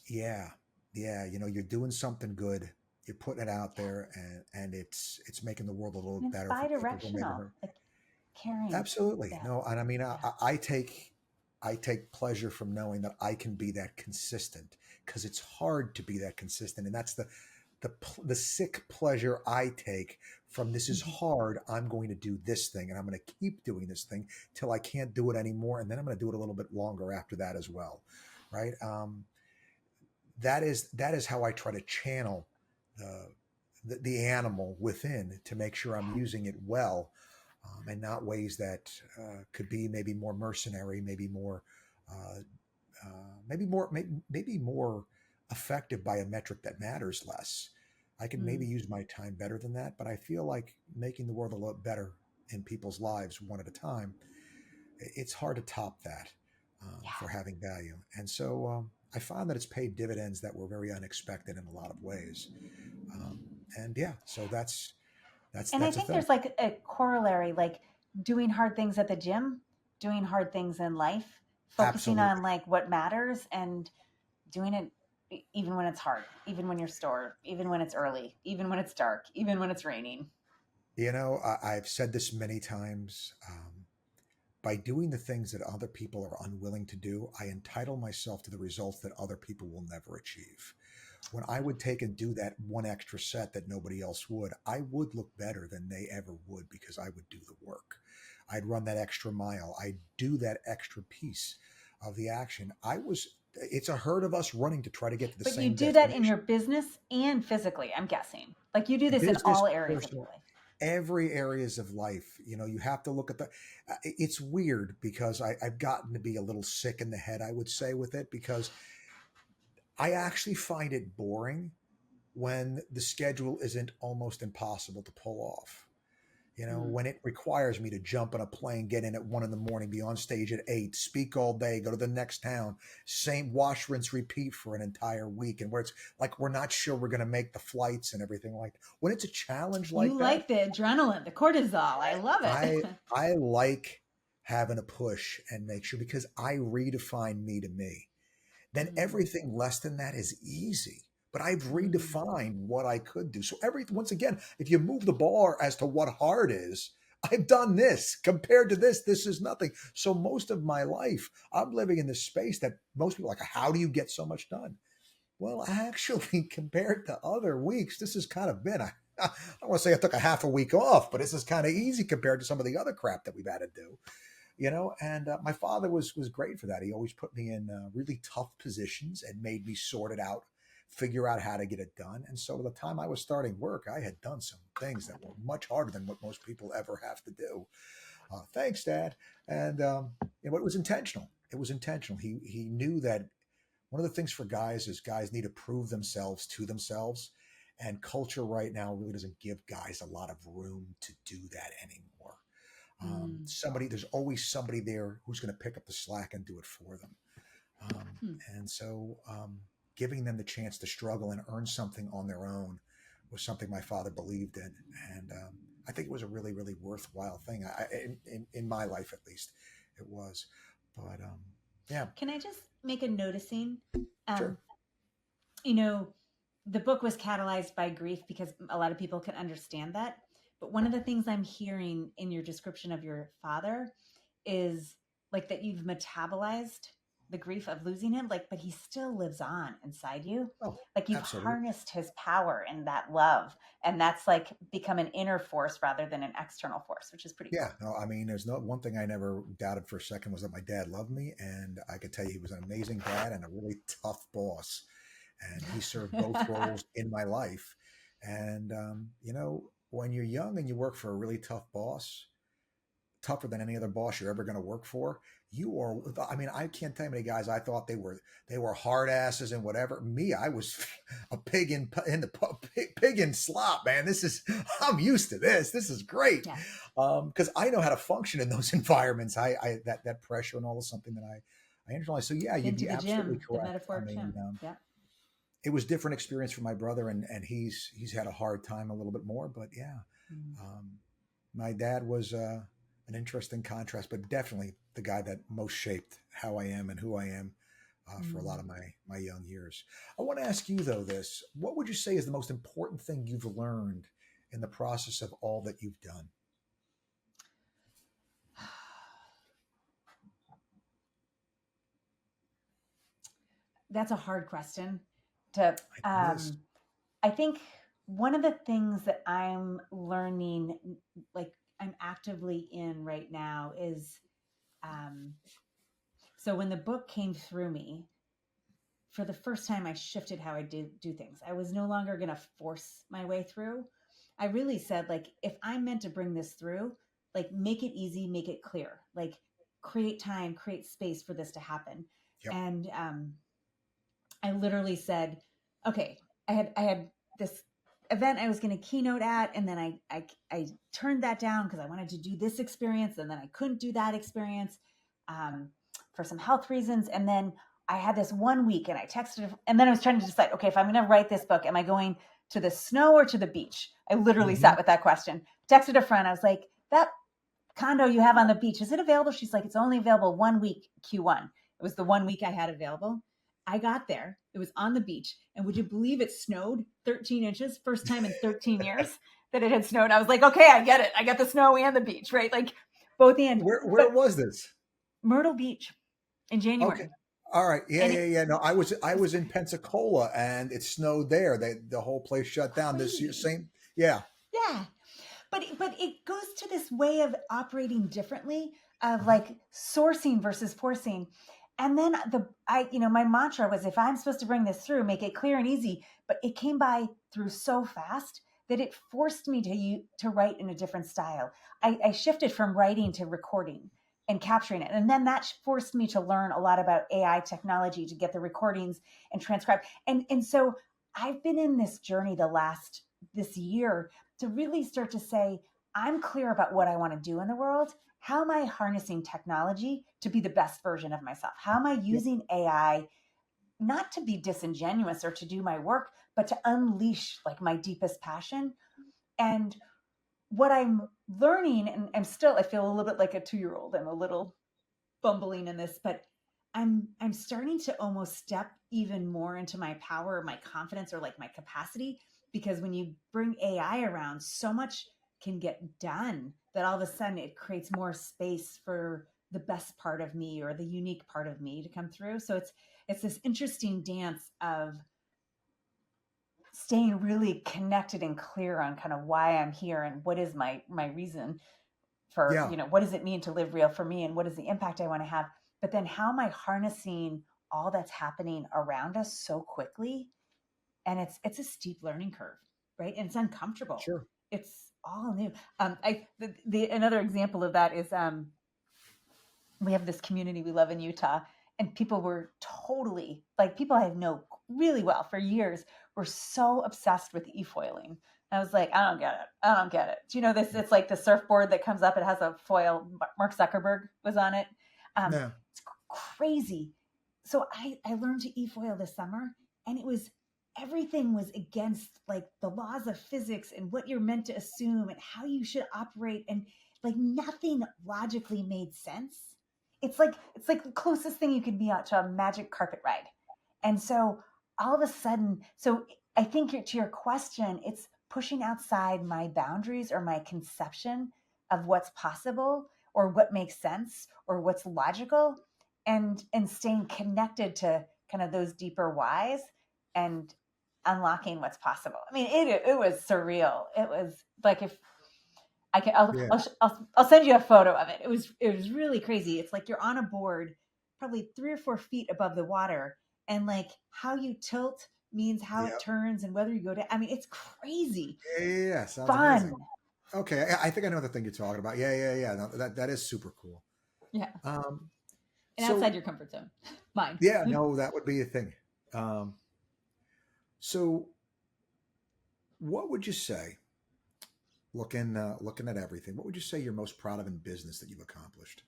yeah, yeah, you're doing something good. You're putting it out there, and it's making the world a little And it's better for people who maybe bi-directional, like caring. absolutely. Yeah. No, and I mean, Yeah. I take pleasure from knowing that I can be that consistent because it's hard to be that consistent, and that's the sick pleasure I take from this is Mhm. hard. I'm going to do this thing, and I'm going to keep doing this thing till I can't do it anymore, and then I'm going to do it a little bit longer after that as well, right? That is how I try to channel the the animal within to make sure I'm using it well, and not ways that could be maybe more mercenary, uh, maybe more effective by a metric that matters less. I can maybe use my time better than that, but I feel like making the world a lot better in people's lives one at a time, it's hard to top that Yeah. for having value. And so I found that it's paid dividends that were very unexpected in a lot of ways. Um, and yeah, so And I that's a think thing. there's like a corollary, like doing hard things at the gym, doing hard things in life, focusing on Absolutely. like what matters and doing it even when it's hard, even when you're sore, even when it's early, even when it's dark, even when it's raining. I've said this many times. By doing the things that other people are unwilling to do, I entitle myself to the results that other people will never achieve. When I would take and do that one extra set that nobody else would, I would look better than they ever would because I would do the work. I'd run that extra mile. I'd do that extra piece of the action. It's a herd of us running to try to get to the But you same do that in destination. your business and physically, I'm guessing. Like you do this in Business, all areas of your personal, life. every areas of life. You have to look at it's weird because I've gotten to be a little sick in the head, I would say, with it, because I actually find it boring when the schedule isn't almost impossible to pull off. Mm. When it requires me to jump on a plane, get in at 1 in the morning, be on stage at 8, speak all day, go to the next town, same wash, rinse, repeat for an entire week, and where it's like we're not sure we're going to make the flights and everything like that. When it's a challenge You like that, like the adrenaline, the cortisol. I love it. I I like having a push and make sure because I redefine me to me. Then Mm, everything less than that is easy. But I've mm, redefined what I could do. So once again, if you move the bar as to what hard is, I've done this. Compared to this is nothing. So most of my life, I'm living in this space that most people are like, how do you get so much done? Well, actually, compared to other weeks, this has kind of been I don't want to say I took a half a week off, but this is kind of easy compared to some of the other crap that we've had to do. And my father was great for that. He always put me in really tough positions and made me sort it out, figure out how to get it done. And so by the time I was starting work, I had done some things that were much harder than what most people ever have to do. Thanks, Dad. And it was intentional. It was intentional. He knew that one of the things for guys is guys need to prove themselves to themselves, and culture right now really doesn't give guys a lot of room to do that anymore. mm, There's always somebody there who's going to pick up the slack and do it for them. Um, hmm. and so giving them the chance to struggle and earn something on their own was something my father believed in. And I think it was a really, really worthwhile thing. In my life, at least, it was. But yeah, Can I just make a noticing? sure. Um, you know, the book was catalyzed by grief because a lot of people can understand that. But one of the things I'm hearing in your description of your father is like that you've metabolized the grief of losing him, like, but he still lives on inside you. Oh, Like you've absolutely. harnessed his power and that love. And that's like become an inner force rather than an external force, which is pretty Yeah, cool. no, I mean, there's no one thing I never doubted for a second was that my dad loved me, and I could tell you he was an amazing dad and a really tough boss, and he served both roles in my life. And when you're young and you work for a really tough boss, tougher than any other boss you're ever going to work for. You are, I mean, I can't tell you how many guys I thought they were hard asses and whatever. Me, I was a pig in the pig in slop, man. I'm used to this. This is great. Yeah. Because I know how to function in those environments. That pressure and all is something that I internalize. So yeah, Been you'd to be the absolutely gym, the correct. I metaphoric mean, gym. Yeah. it was different experience for my brother, and he's had a hard time a little bit more, but yeah. Mm. Um, my dad was an interesting contrast, but definitely the guy that most shaped how I am and who I am for a lot Mm. of my young years. I want to ask you though this: what would you say is the most important thing you've learned in the process of all that you've done? That's a hard question to I know it is. I think one of the things that I'm learning, like I'm actively in right now, is um, so when the book came through me, for the first time, I shifted how I do things. I was no longer going to force my way through. I really said, like, if I'm meant to bring this through, like, make it easy, make it clear, like, create time, create space for this to happen. Yep. And I literally said, okay, I had this. event I was going to keynote at, and then I turned that down because I wanted to do this experience, and then I couldn't do that experience for some health reasons. And then I had this 1 week, and I texted, and then I was trying to decide, okay, if I'm going to write this book, am I going to the snow or to the beach? I literally sat with that question. Texted a friend. I was like, that condo you have on the beach, is it available? She's like, it's only available 1 week Q1. It was the 1 week I had available. I got there. It was on the beach. And would you believe it snowed 13 inches? First time in 13 years that it had snowed. I was like, okay, I get it. I got the snow and the beach, right? Like both ends. Where was this? Myrtle Beach in January. Okay. All right. Yeah. No, I was in Pensacola, and it snowed there. The whole place shut down this year. Same. Yeah. Yeah. But it goes to this way of operating differently, of like sourcing versus forcing. And then my mantra was, if I'm supposed to bring this through, make it clear and easy. But it came by through so fast that it forced me to write in a different style. I shifted from writing to recording and capturing it. And then that forced me to learn a lot about AI technology to get the recordings and transcribe. And so I've been in this journey this year to really start to say, I'm clear about what I want to do in the world. How am I harnessing technology to be the best version of myself? How am I using AI not to be disingenuous or to do my work, but to unleash like my deepest passion? And what I'm learning, and I feel a little bit like a 2-year-old. I'm a little bumbling in this, but I'm starting to almost step even more into my power, my confidence, or like my capacity, because when you bring AI around, so much can get done that all of a sudden it creates more space for the best part of me or the unique part of me to come through. So it's this interesting dance of staying really connected and clear on kind of why I'm here and what is my reason for, what does it mean to live real for me, and what is the impact I want to have? But then how am I harnessing all that's happening around us so quickly? And it's a steep learning curve, right? And it's uncomfortable. Sure. It's all new. Another example of that is we have this community we love in Utah, and people were totally like, people I know really well for years were so obsessed with e-foiling. I was like, I don't get it. Do you know this? It's like the surfboard that comes up. It has a foil. Mark Zuckerberg was on it. No. It's crazy. So I learned to e-foil this summer, and everything was against like the laws of physics and what you're meant to assume and how you should operate. And like nothing logically made sense. It's like the closest thing you could be to a magic carpet ride. And so all of a sudden, so I think to your question, it's pushing outside my boundaries or my conception of what's possible or what makes sense or what's logical, and staying connected to kind of those deeper whys and unlocking what's possible. I mean, it was surreal. It was like, if I can, I'll send you a photo of it. It was really crazy. It's like you're on a board, probably 3 or 4 feet above the water, and like how you tilt means how it turns and whether you go down. I mean, it's crazy. Yeah. Sounds fun. Amazing. Okay, I think I know the thing you're talking about. Yeah. No, that is super cool. Yeah. And outside your comfort zone. Mine. Yeah, no, that would be a thing. So what would you say, looking at everything, what would you say you're most proud of in business that you've accomplished?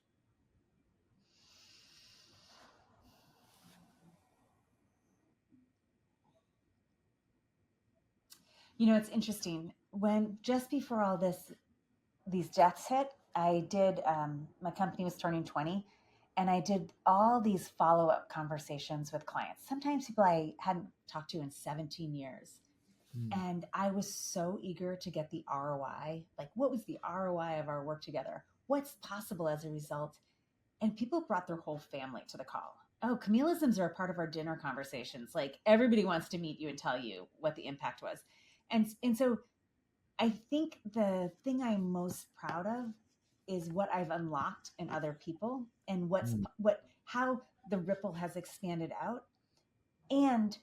It's interesting. When just before all these deaths hit, I did, my company was turning 20, and I did all these follow-up conversations with clients. Sometimes people I hadn't talked to in 17 years. And I was so eager to get the ROI. Like, what was the ROI of our work together? What's possible as a result? And people brought their whole family to the call. Oh, Camilleisms are a part of our dinner conversations. Like, everybody wants to meet you and tell you what the impact was. And so I think the thing I'm most proud of is what I've unlocked in other people, and how the ripple has expanded out. And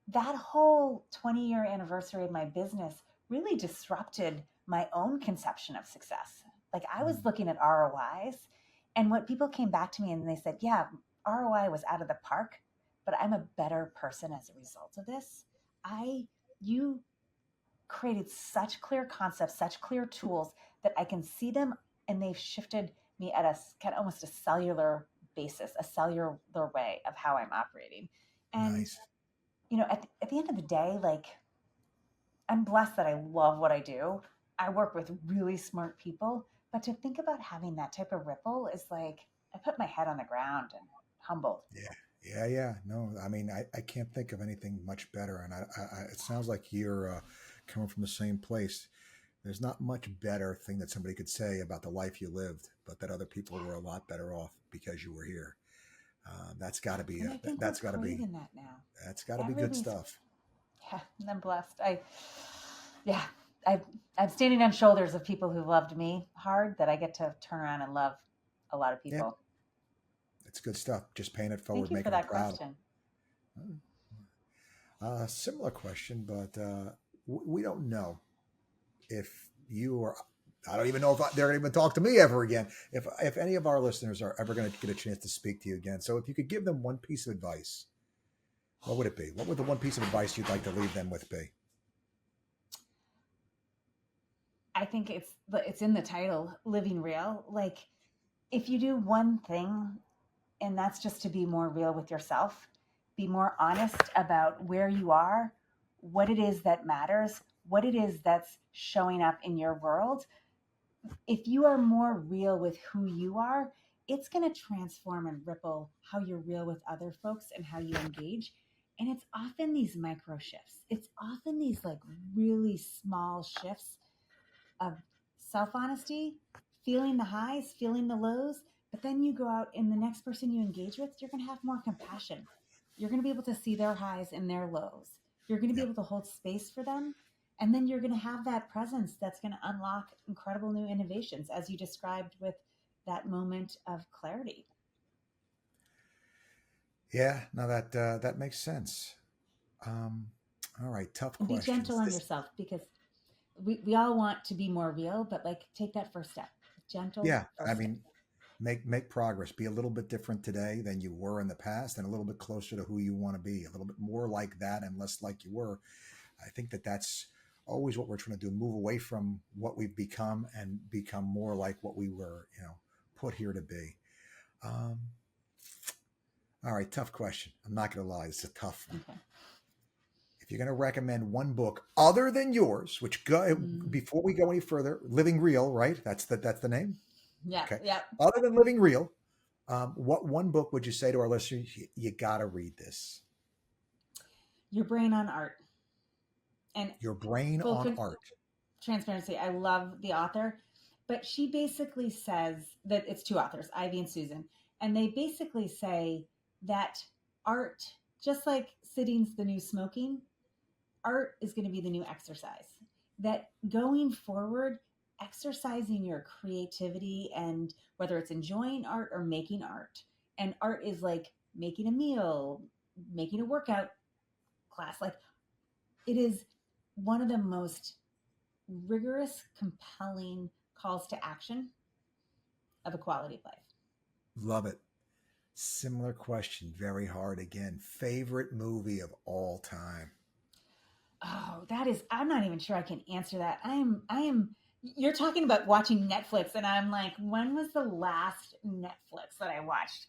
that whole 20-year anniversary of my business really disrupted my own conception of success. Like, I was looking at ROIs, and what people came back to me and they said, yeah, ROI was out of the park, but I'm a better person as a result of this. You created such clear concepts, such clear tools that I can see them, and they've shifted me at a kind of almost a cellular basis, a cellular way of how I'm operating. And, Nice. at the end of the day, like, I'm blessed that I love what I do. I work with really smart people, but to think about having that type of ripple is like, I put my head on the ground and humbled. Yeah. Yeah. Yeah. No, I mean, I can't think of anything much better. And it sounds like you're coming from the same place. There's not much better thing that somebody could say about the life you lived, but that other people were a lot better off because you were here. That's got to be And I think we're that's got to be craving that now. that's got to That be good really, stuff. yeah, and I'm blessed. Yeah, I, I'm standing on shoulders of people who loved me hard that I get to turn around and love a lot of Yeah, people. it's good stuff. Just paying it Thank forward, you for making them that proud. question. Similar question, but we don't know if you or I don't even know if they're going to even talk to me ever again. If any of our listeners are ever going to get a chance to speak to you again, so if you could give them one piece of advice, what would it be? What would the one piece of advice you'd like to leave them with be? I think it's in the title, living real. Like, if you do one thing, and that's just to be more real with yourself, be more honest about where you are, what it is that matters, what it is that's showing up in your world. If you are more real with who you are, it's going to transform and ripple how you're real with other folks and how you engage. And it's often these micro shifts. It's often these like really small shifts of self honesty, feeling the highs, feeling the lows. But then you go out and the next person you engage with, you're going to have more compassion. You're going to be able to see their highs and their lows. You're going to be Yeah, able to hold space for them. And then you're going to have that presence that's going to unlock incredible new innovations, as you described with that moment of clarity. yeah. No, that makes sense. Um, all right, tough And be gentle questions. on This, yourself, because we all want to be more real, but like, take that first step. Gentle yeah, I first step. mean, make progress. Be a little bit different today than you were in the past, and a little bit closer to who you want to be. A little bit more like that, and less like you were. I think that's always what we're trying to do: move away from what we've become and become more like what we were, put here to be. Um, all right, tough question. I'm not going to lie; it's a tough one. Okay. If you're going to recommend one book other than yours, which Mm. before we go any further, Living Real, right? That's the name. Yeah. Okay. Yeah. Other than Living Real, what one book would you say to our listeners? You got to read this. Your brain on art. And Your Brain full on Art. transparency, I love the author, but she basically says that it's two authors, Ivy and Susan, and they basically say that art, just like sitting's the new smoking, art is going to be the new exercise. That going forward, exercising your creativity, and whether it's enjoying art or making art, and art is like making a meal, making a workout class, like, it is one of the most rigorous, compelling calls to action of a quality of life. Love it. Similar question. Very hard again. Favorite movie of all time? Oh, I'm not even sure I can answer that. You're talking about watching Netflix, and I'm like, when was the last Netflix that I watched?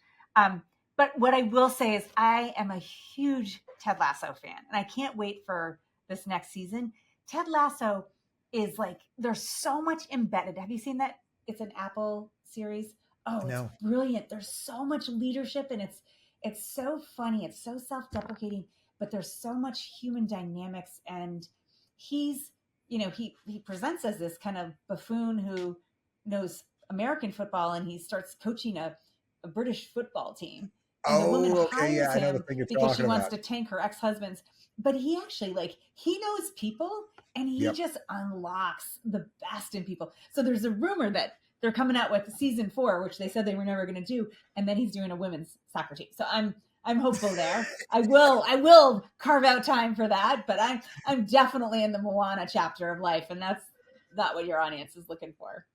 But what I will say is, I am a huge Ted Lasso fan, and I can't wait for this next season. Ted Lasso is like, there's so much embedded. Have you seen that? It's an Apple series. Oh, it's No. brilliant. There's so much leadership, and it's so funny. It's so self-deprecating, but there's so much human dynamics. And he's, he presents as this kind of buffoon who knows American football, and he starts coaching a British football team, and the woman Oh, okay. Yeah, hires I know the him thing you're because she talking wants about. to tank her ex-husband's. But he actually, like, he knows people, and he Yep. just unlocks the best in people. So there's a rumor that they're coming out with season 4, which they said they were never going to do, and then he's doing a women's soccer team. So I'm hopeful there. I will carve out time for that, but I'm definitely in the Moana chapter of life, and that's not what your audience is looking for.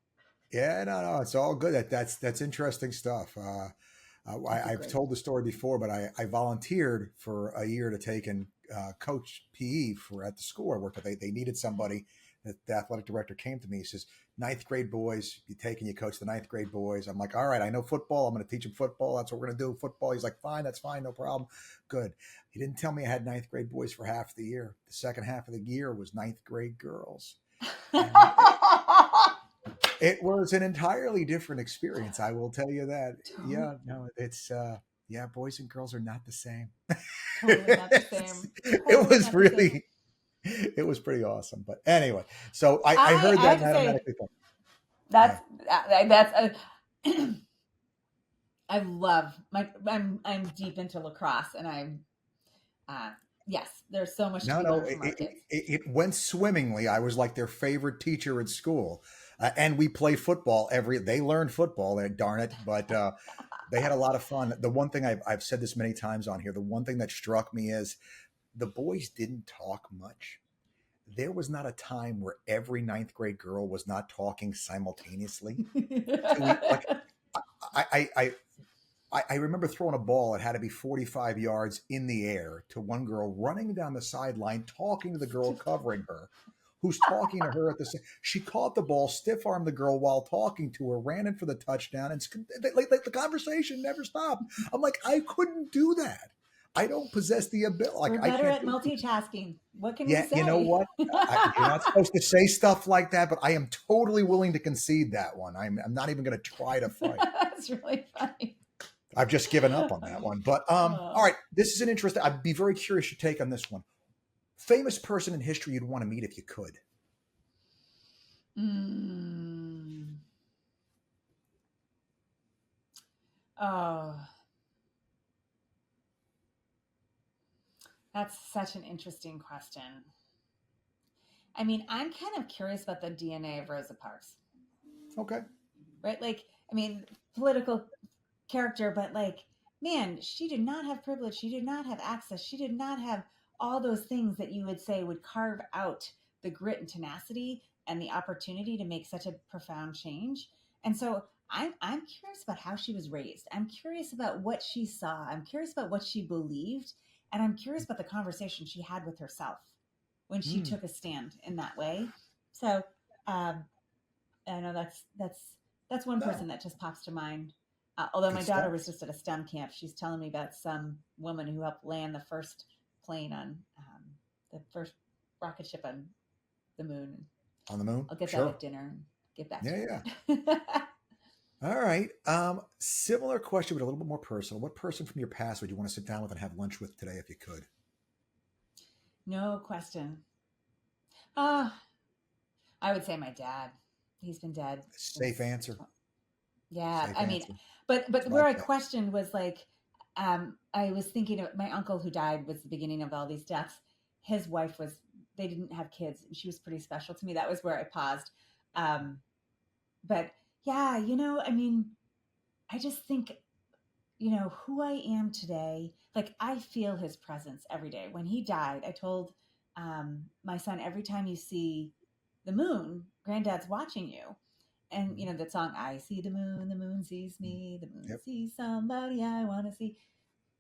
Yeah, no, it's all good. That's interesting stuff. That's a I've great. told the story before, but I volunteered for a year to take and coach PE for at the school I worked at. They needed somebody. The athletic director came to me. He says, "Ninth grade boys, you take and you coach the ninth grade boys." I'm like, "All right, I know football. I'm going to teach them football. That's what we're going to do. Football." He's like, "Fine, that's fine, no problem." Good. He didn't tell me I had ninth grade boys for half the year. The second half of the year was ninth grade girls, and it was an entirely different experience. I will tell you that. Totally, Yeah, no, it's yeah, boys and girls are not the same. totally not the same. It Totally was not the same. really, it was pretty awesome. But anyway, so I I heard I that have and to I say automatically thought, yeah, that's a, I love my I'm deep into lacrosse, and I'm uh yes, there's so much to no, be no, learned from our kids. it went swimmingly. I was like their favorite teacher at school, and we play football every. They learned football, darn it, but they had a lot of fun. The one thing I've said this many times on here. The one thing that struck me is the boys didn't talk much. There was not a time where every ninth grade girl was not talking simultaneously to like I I I remember throwing a ball. It had to be 45 yards in the air to one girl running down the sideline, talking to the girl covering her, who's talking to her at the same. She caught the ball, stiff armed the girl while talking to her, ran in for the touchdown, and like the conversation never stopped. I'm like, I couldn't do that. I don't possess the ability. Like We're I better can't at do. multitasking. What can we Yeah, you know say? what? You're not supposed to say stuff like that, but I am totally willing to concede that one. I'm not even going to try to fight. That's really funny. I've just given up on that one. But all Oh. right, this is an interesting. I'd be very curious your take on this one. Famous person in history you'd want to meet if you could. Mm. Oh, that's such an interesting question. I mean, I'm kind of curious about the DNA of Rosa Parks, Okay. right? Like, I mean, political character, but like, man, she did not have privilege. She did not have access. She did not have all those things that you would say would carve out the grit and tenacity and the opportunity to make such a profound change. And so I'm curious about how she was raised. I'm curious about what she saw. I'm curious about what she believed. And I'm curious about the conversation she had with herself when she Hmm. took a stand in that way. So um, I know that's one No, person that just pops to mind. Although good my daughter stuff. was just at a STEM camp, she's telling me about some woman who helped land the first plane on the first rocket ship on the moon. On the moon. I'll get that Sure. at dinner and get back to Yeah, you yeah. on that. All right. Similar question, but a little bit more personal. What person from your past would you want to sit down with and have lunch with today if you could? No question. Uh, I would say my dad. He's been dead Safe since answer. yeah, Safe I mean, answer. but where Like I that. questioned was like, I was thinking of my uncle who died was the beginning of all these deaths. His wife was they didn't have kids, and she was pretty special to me. That was where I paused. Um, but yeah, I mean, I just think who I am today. Like I feel his presence every day. When he died, I told my son every time you see the moon, Granddad's watching you and Mhm. that song I see the moon sees me, the moon Yep. sees somebody I want to see.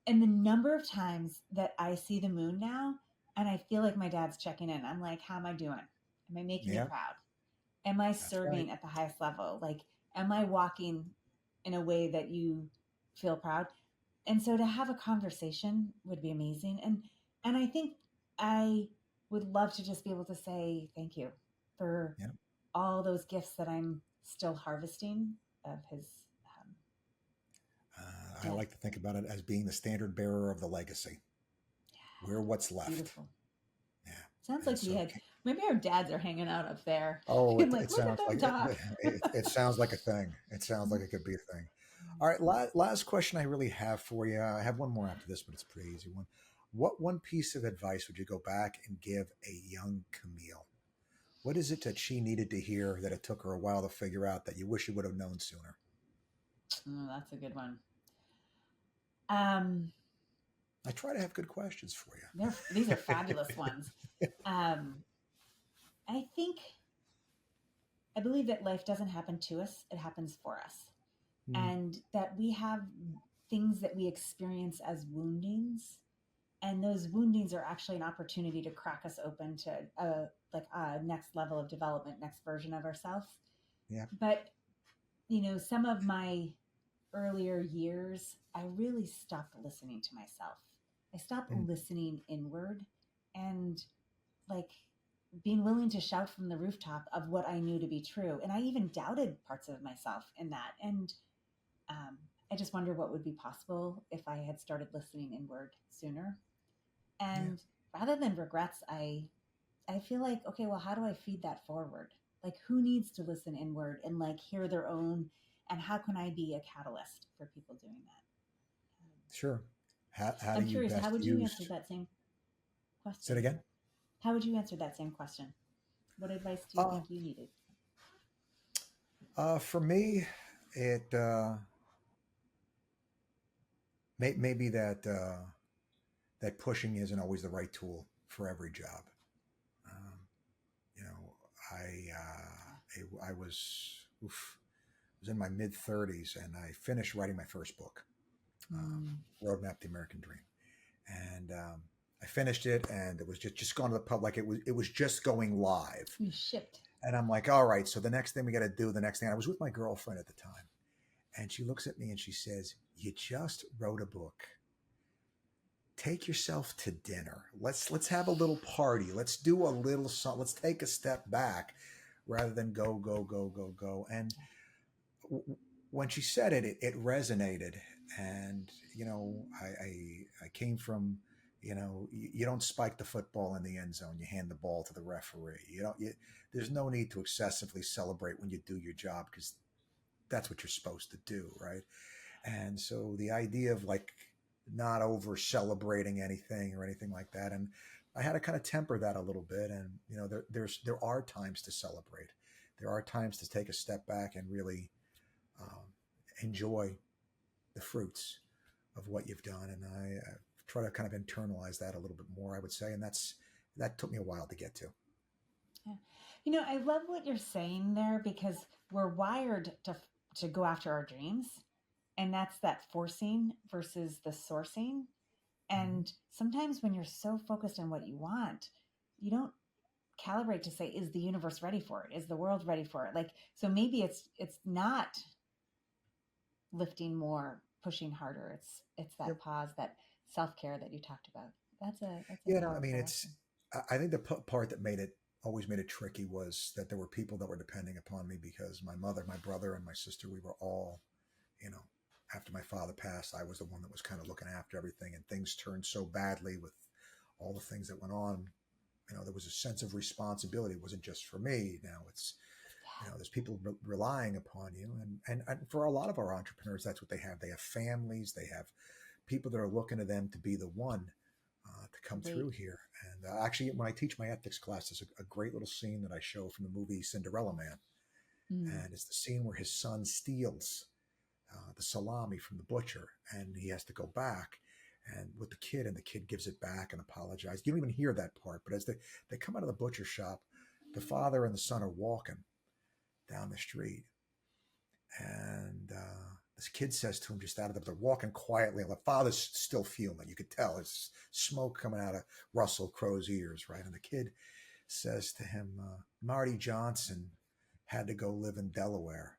And the number of times that I see the moon now and I feel like my dad's checking in, I'm like, how am I doing? Am I making you Yeah, proud? Am I that's right. serving at the highest level? Like, am I walking in a way that you feel proud? And so to have a conversation would be amazing. And I think I would love to just be able to say thank you for Yeah. all those gifts that I'm still harvesting of his. Um, I yeah, like to think about it as being the standard bearer of the legacy. We're what's left. beautiful. Yeah. Sounds And like we so, had maybe our dads are hanging out up there oh, and it like, look at sounds them like talk. it sounds like a thing. It sounds like it could be a thing. All right, last question I really have for you. I have one more after this, but it's a pretty easy one. What one piece of advice would you go back and give a young Camille? What is it that she needed to hear that it took her a while to figure out that you wish you would have known sooner? Oh, that's a good one. Um, I try to have good questions for these are you. fabulous ones. Um, I think I believe that life doesn't happen to us; it happens for us, Hmm. and that we have things that we experience as woundings, and those woundings are actually an opportunity to crack us open to a next level of development, next version of ourselves. Yeah. But some of my earlier years, I really stopped listening to myself. I stopped Mm. listening inward, and like being willing to shout from the rooftop of what I knew to be true. And I even doubted parts of myself in that. And I just wonder what would be possible if I had started listening inward sooner. Yeah. And rather than regrets, I feel like, okay, well, how do I feed that forward? Like, who needs to listen inward and like hear their own? And how can I be a catalyst for people doing that? Sure. How do I'm you curious, how best would you answer use? that same Say it question? again. How would you answer that same question? What advice do you Uh, think you needed? for me, it maybe that pushing isn't always the right tool for every job. Um, you know, I was was in my mid 30s and I finished writing my first book, Mm, Roadmap to the American Dream, and I finished it and it was just gone to the public. It was just going live, you shipped. and I'm like, all right, so the next thing we got to do, the next thing. I was with my girlfriend at the time, and she looks at me and she says, "You just wrote a book. Take yourself to dinner. Let's have a little party. Let's do a little something. Let's take a step back rather than go go go go go." And when she said it, it resonated. And I came from, you don't spike the football in the end zone. You hand the ball to the referee. There's no need to excessively celebrate when you do your job, because that's what you're supposed to do, right? And so the idea of like not over celebrating anything or anything like that, and I had to kind of temper that a little bit. And there are times to celebrate. There are times to take a step back and really um, enjoy the fruits of what you've done. And I try to kind of internalize that a little bit more, I would say. And that took me a while to get to. Yeah. I love what you're saying there, because we're wired to go after our dreams, and that's that forcing versus the sourcing. Mhm. And sometimes when you're so focused on what you want, you don't calibrate to say, is the universe ready for it? Is the world ready for it? Like, so maybe it's not lifting more, pushing harder. It's Yep. that pause, that self-care that you talked about. That's a Yeah. I mean, powerful lesson. I think the part that always made it tricky was that there were people that were depending upon me, because my mother, my brother, and my sister, we were all, you know, after my father passed, I was the one that was kind of looking after everything, and things turned so badly with all the things that went on. There was a sense of responsibility. It wasn't just for me. Now it's, there's people relying upon you. And for a lot of our entrepreneurs, that's what they have. They have families, they have people that are looking to them to be the one to come Wait. through here. And actually, when I teach my ethics class, there's a great little scene that I show from the movie Cinderella Man. Mm. And it's the scene where his son steals the salami from the butcher, and he has to go back and with the kid, and the kid gives it back and apologizes. You don't even hear that part, but as they come out of the butcher shop, the father and the son are walking down the street, and this kid says to him, just out of they're walking quietly, and the father's still fuming. You could tell there's smoke coming out of Russell Crowe's ears, right? And the kid says to him, Marty Johnson had to go live in Delaware.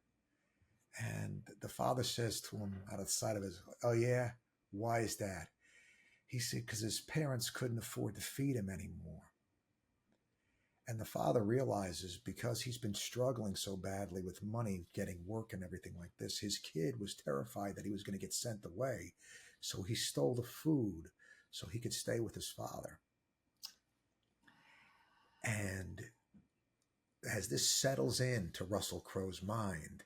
And the father says to him out of the side of his, "Oh yeah, why is that?" He said, "Because his parents couldn't afford to feed him anymore." And the father realizes, because he's been struggling so badly with money, getting work and everything like this, his kid was terrified that he was going to get sent away. So he stole the food so he could stay with his father. And as this settles in to Russell Crowe's mind,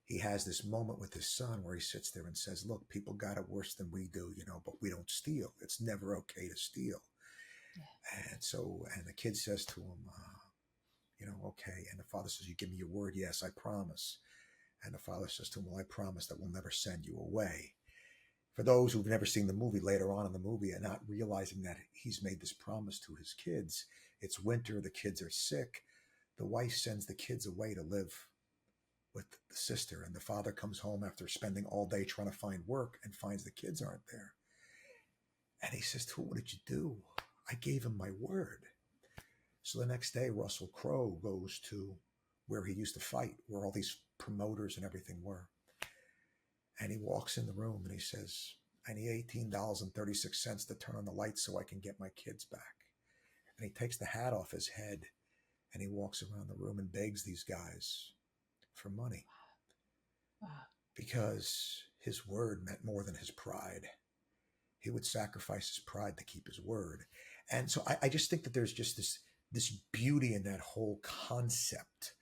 he has this moment with his son where he sits there and says, "Look, people got it worse than we do, but we don't steal. It's never okay to steal." And the kid says to him, "Okay." And the father says, "You give me your word?" "Yes, I promise." And the father says to him, "Well, I promise that we'll never send you away." For those who've never seen the movie, later on in the movie, and not realizing that he's made this promise to his kids, it's winter, the kids are sick. The wife sends the kids away to live with the sister, and the father comes home after spending all day trying to find work and finds the kids aren't there. And he says to him, what did you do? I gave him my word. So the next day, Russell Crowe goes to where he used to fight, where all these promoters and everything were. And he walks in the room and he says, I need $18.36 to turn on the lights so I can get my kids back. And he takes the hat off his head and he walks around the room and begs these guys for money. Wow. Because his word meant more than his pride. He would sacrifice his pride to keep his word. And so I just think that there's just this beauty in that whole concept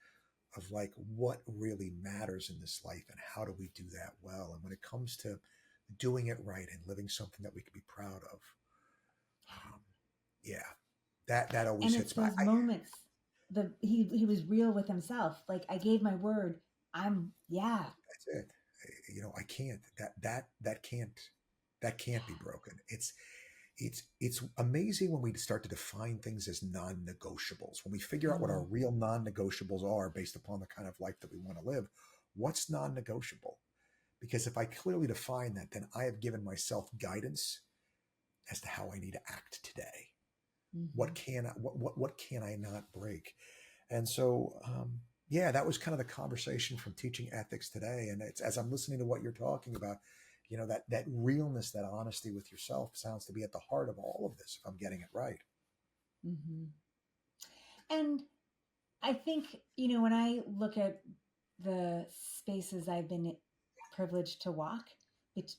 of like what really matters in this life and how do we do that well. And when it comes to doing it right and living something that we can be proud of, that always And it's hits my. those moments. He was real with himself. Like, I gave my word. That's it. I can't. That can't be broken. It's amazing when we start to define things as non-negotiables. When we figure out what our real non-negotiables are based upon the kind of life that we want to live, what's non-negotiable? Because if I clearly define that, then I have given myself guidance as to how I need to act today. Mm-hmm. What can I not break? And so, that was kind of the conversation from teaching ethics today. And it's, as I'm listening to what you're talking about, that realness, that honesty with yourself sounds to be at the heart of all of this, if I'm getting it right. Mm-hmm. And I think, when I look at the spaces I've been privileged to walk,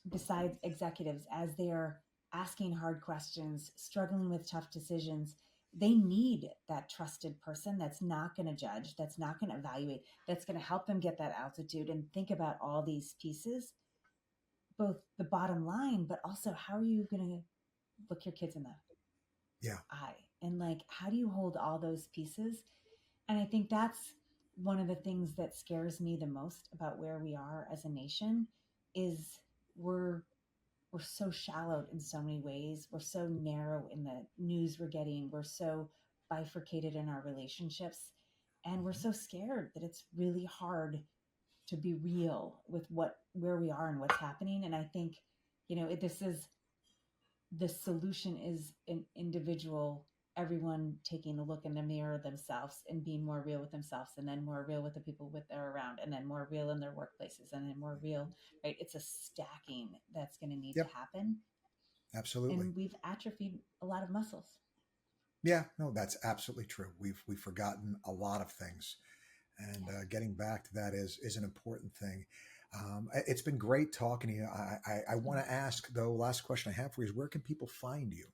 besides executives, as they are asking hard questions, struggling with tough decisions, they need that trusted person that's not going to judge, that's not going to evaluate, that's going to help them get that altitude and think about all these pieces, both the bottom line, but also how are you going to look your kids in the eye? And like, how do you hold all those pieces? And I think that's one of the things that scares me the most about where we are as a nation is we're so shallowed in so many ways. We're so narrow in the news we're getting. We're so bifurcated in our relationships. And we're so scared that it's really hard to be real with where we are and what's happening. And I think, the solution is an individual, everyone taking a look in the mirror themselves and being more real with themselves, and then more real with the people they're around, and then more real in their workplaces, and then more real, right? It's a stacking that's going to need to happen. Absolutely. And we've atrophied a lot of muscles. Yeah, no, that's absolutely true. We've forgotten a lot of things, and getting back to that is an important thing. It's been great talking to you. I want to ask, though, last question I have for you is, where can people find you?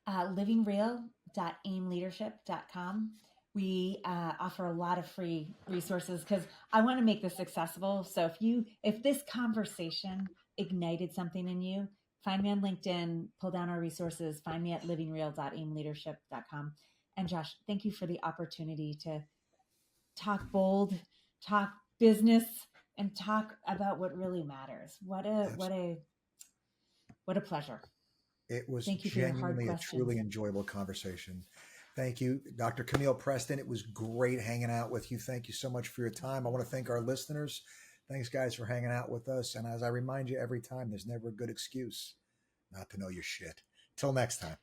livingreal.aimleadership.com. We offer a lot of free resources because I want to make this accessible. So if this conversation ignited something in you, find me on LinkedIn, pull down our resources, find me at livingreal.aimleadership.com. And Josh, thank you for the opportunity to talk bold, talk business, and talk about what really matters. What a pleasure. It was Thank you for your hard genuinely a questions. truly enjoyable conversation. Thank you, Dr. Camille Preston. It was great hanging out with you. Thank you so much for your time. I want to thank our listeners. Thanks, guys, for hanging out with us. And as I remind you every time, there's never a good excuse not to know your shit. Till next time.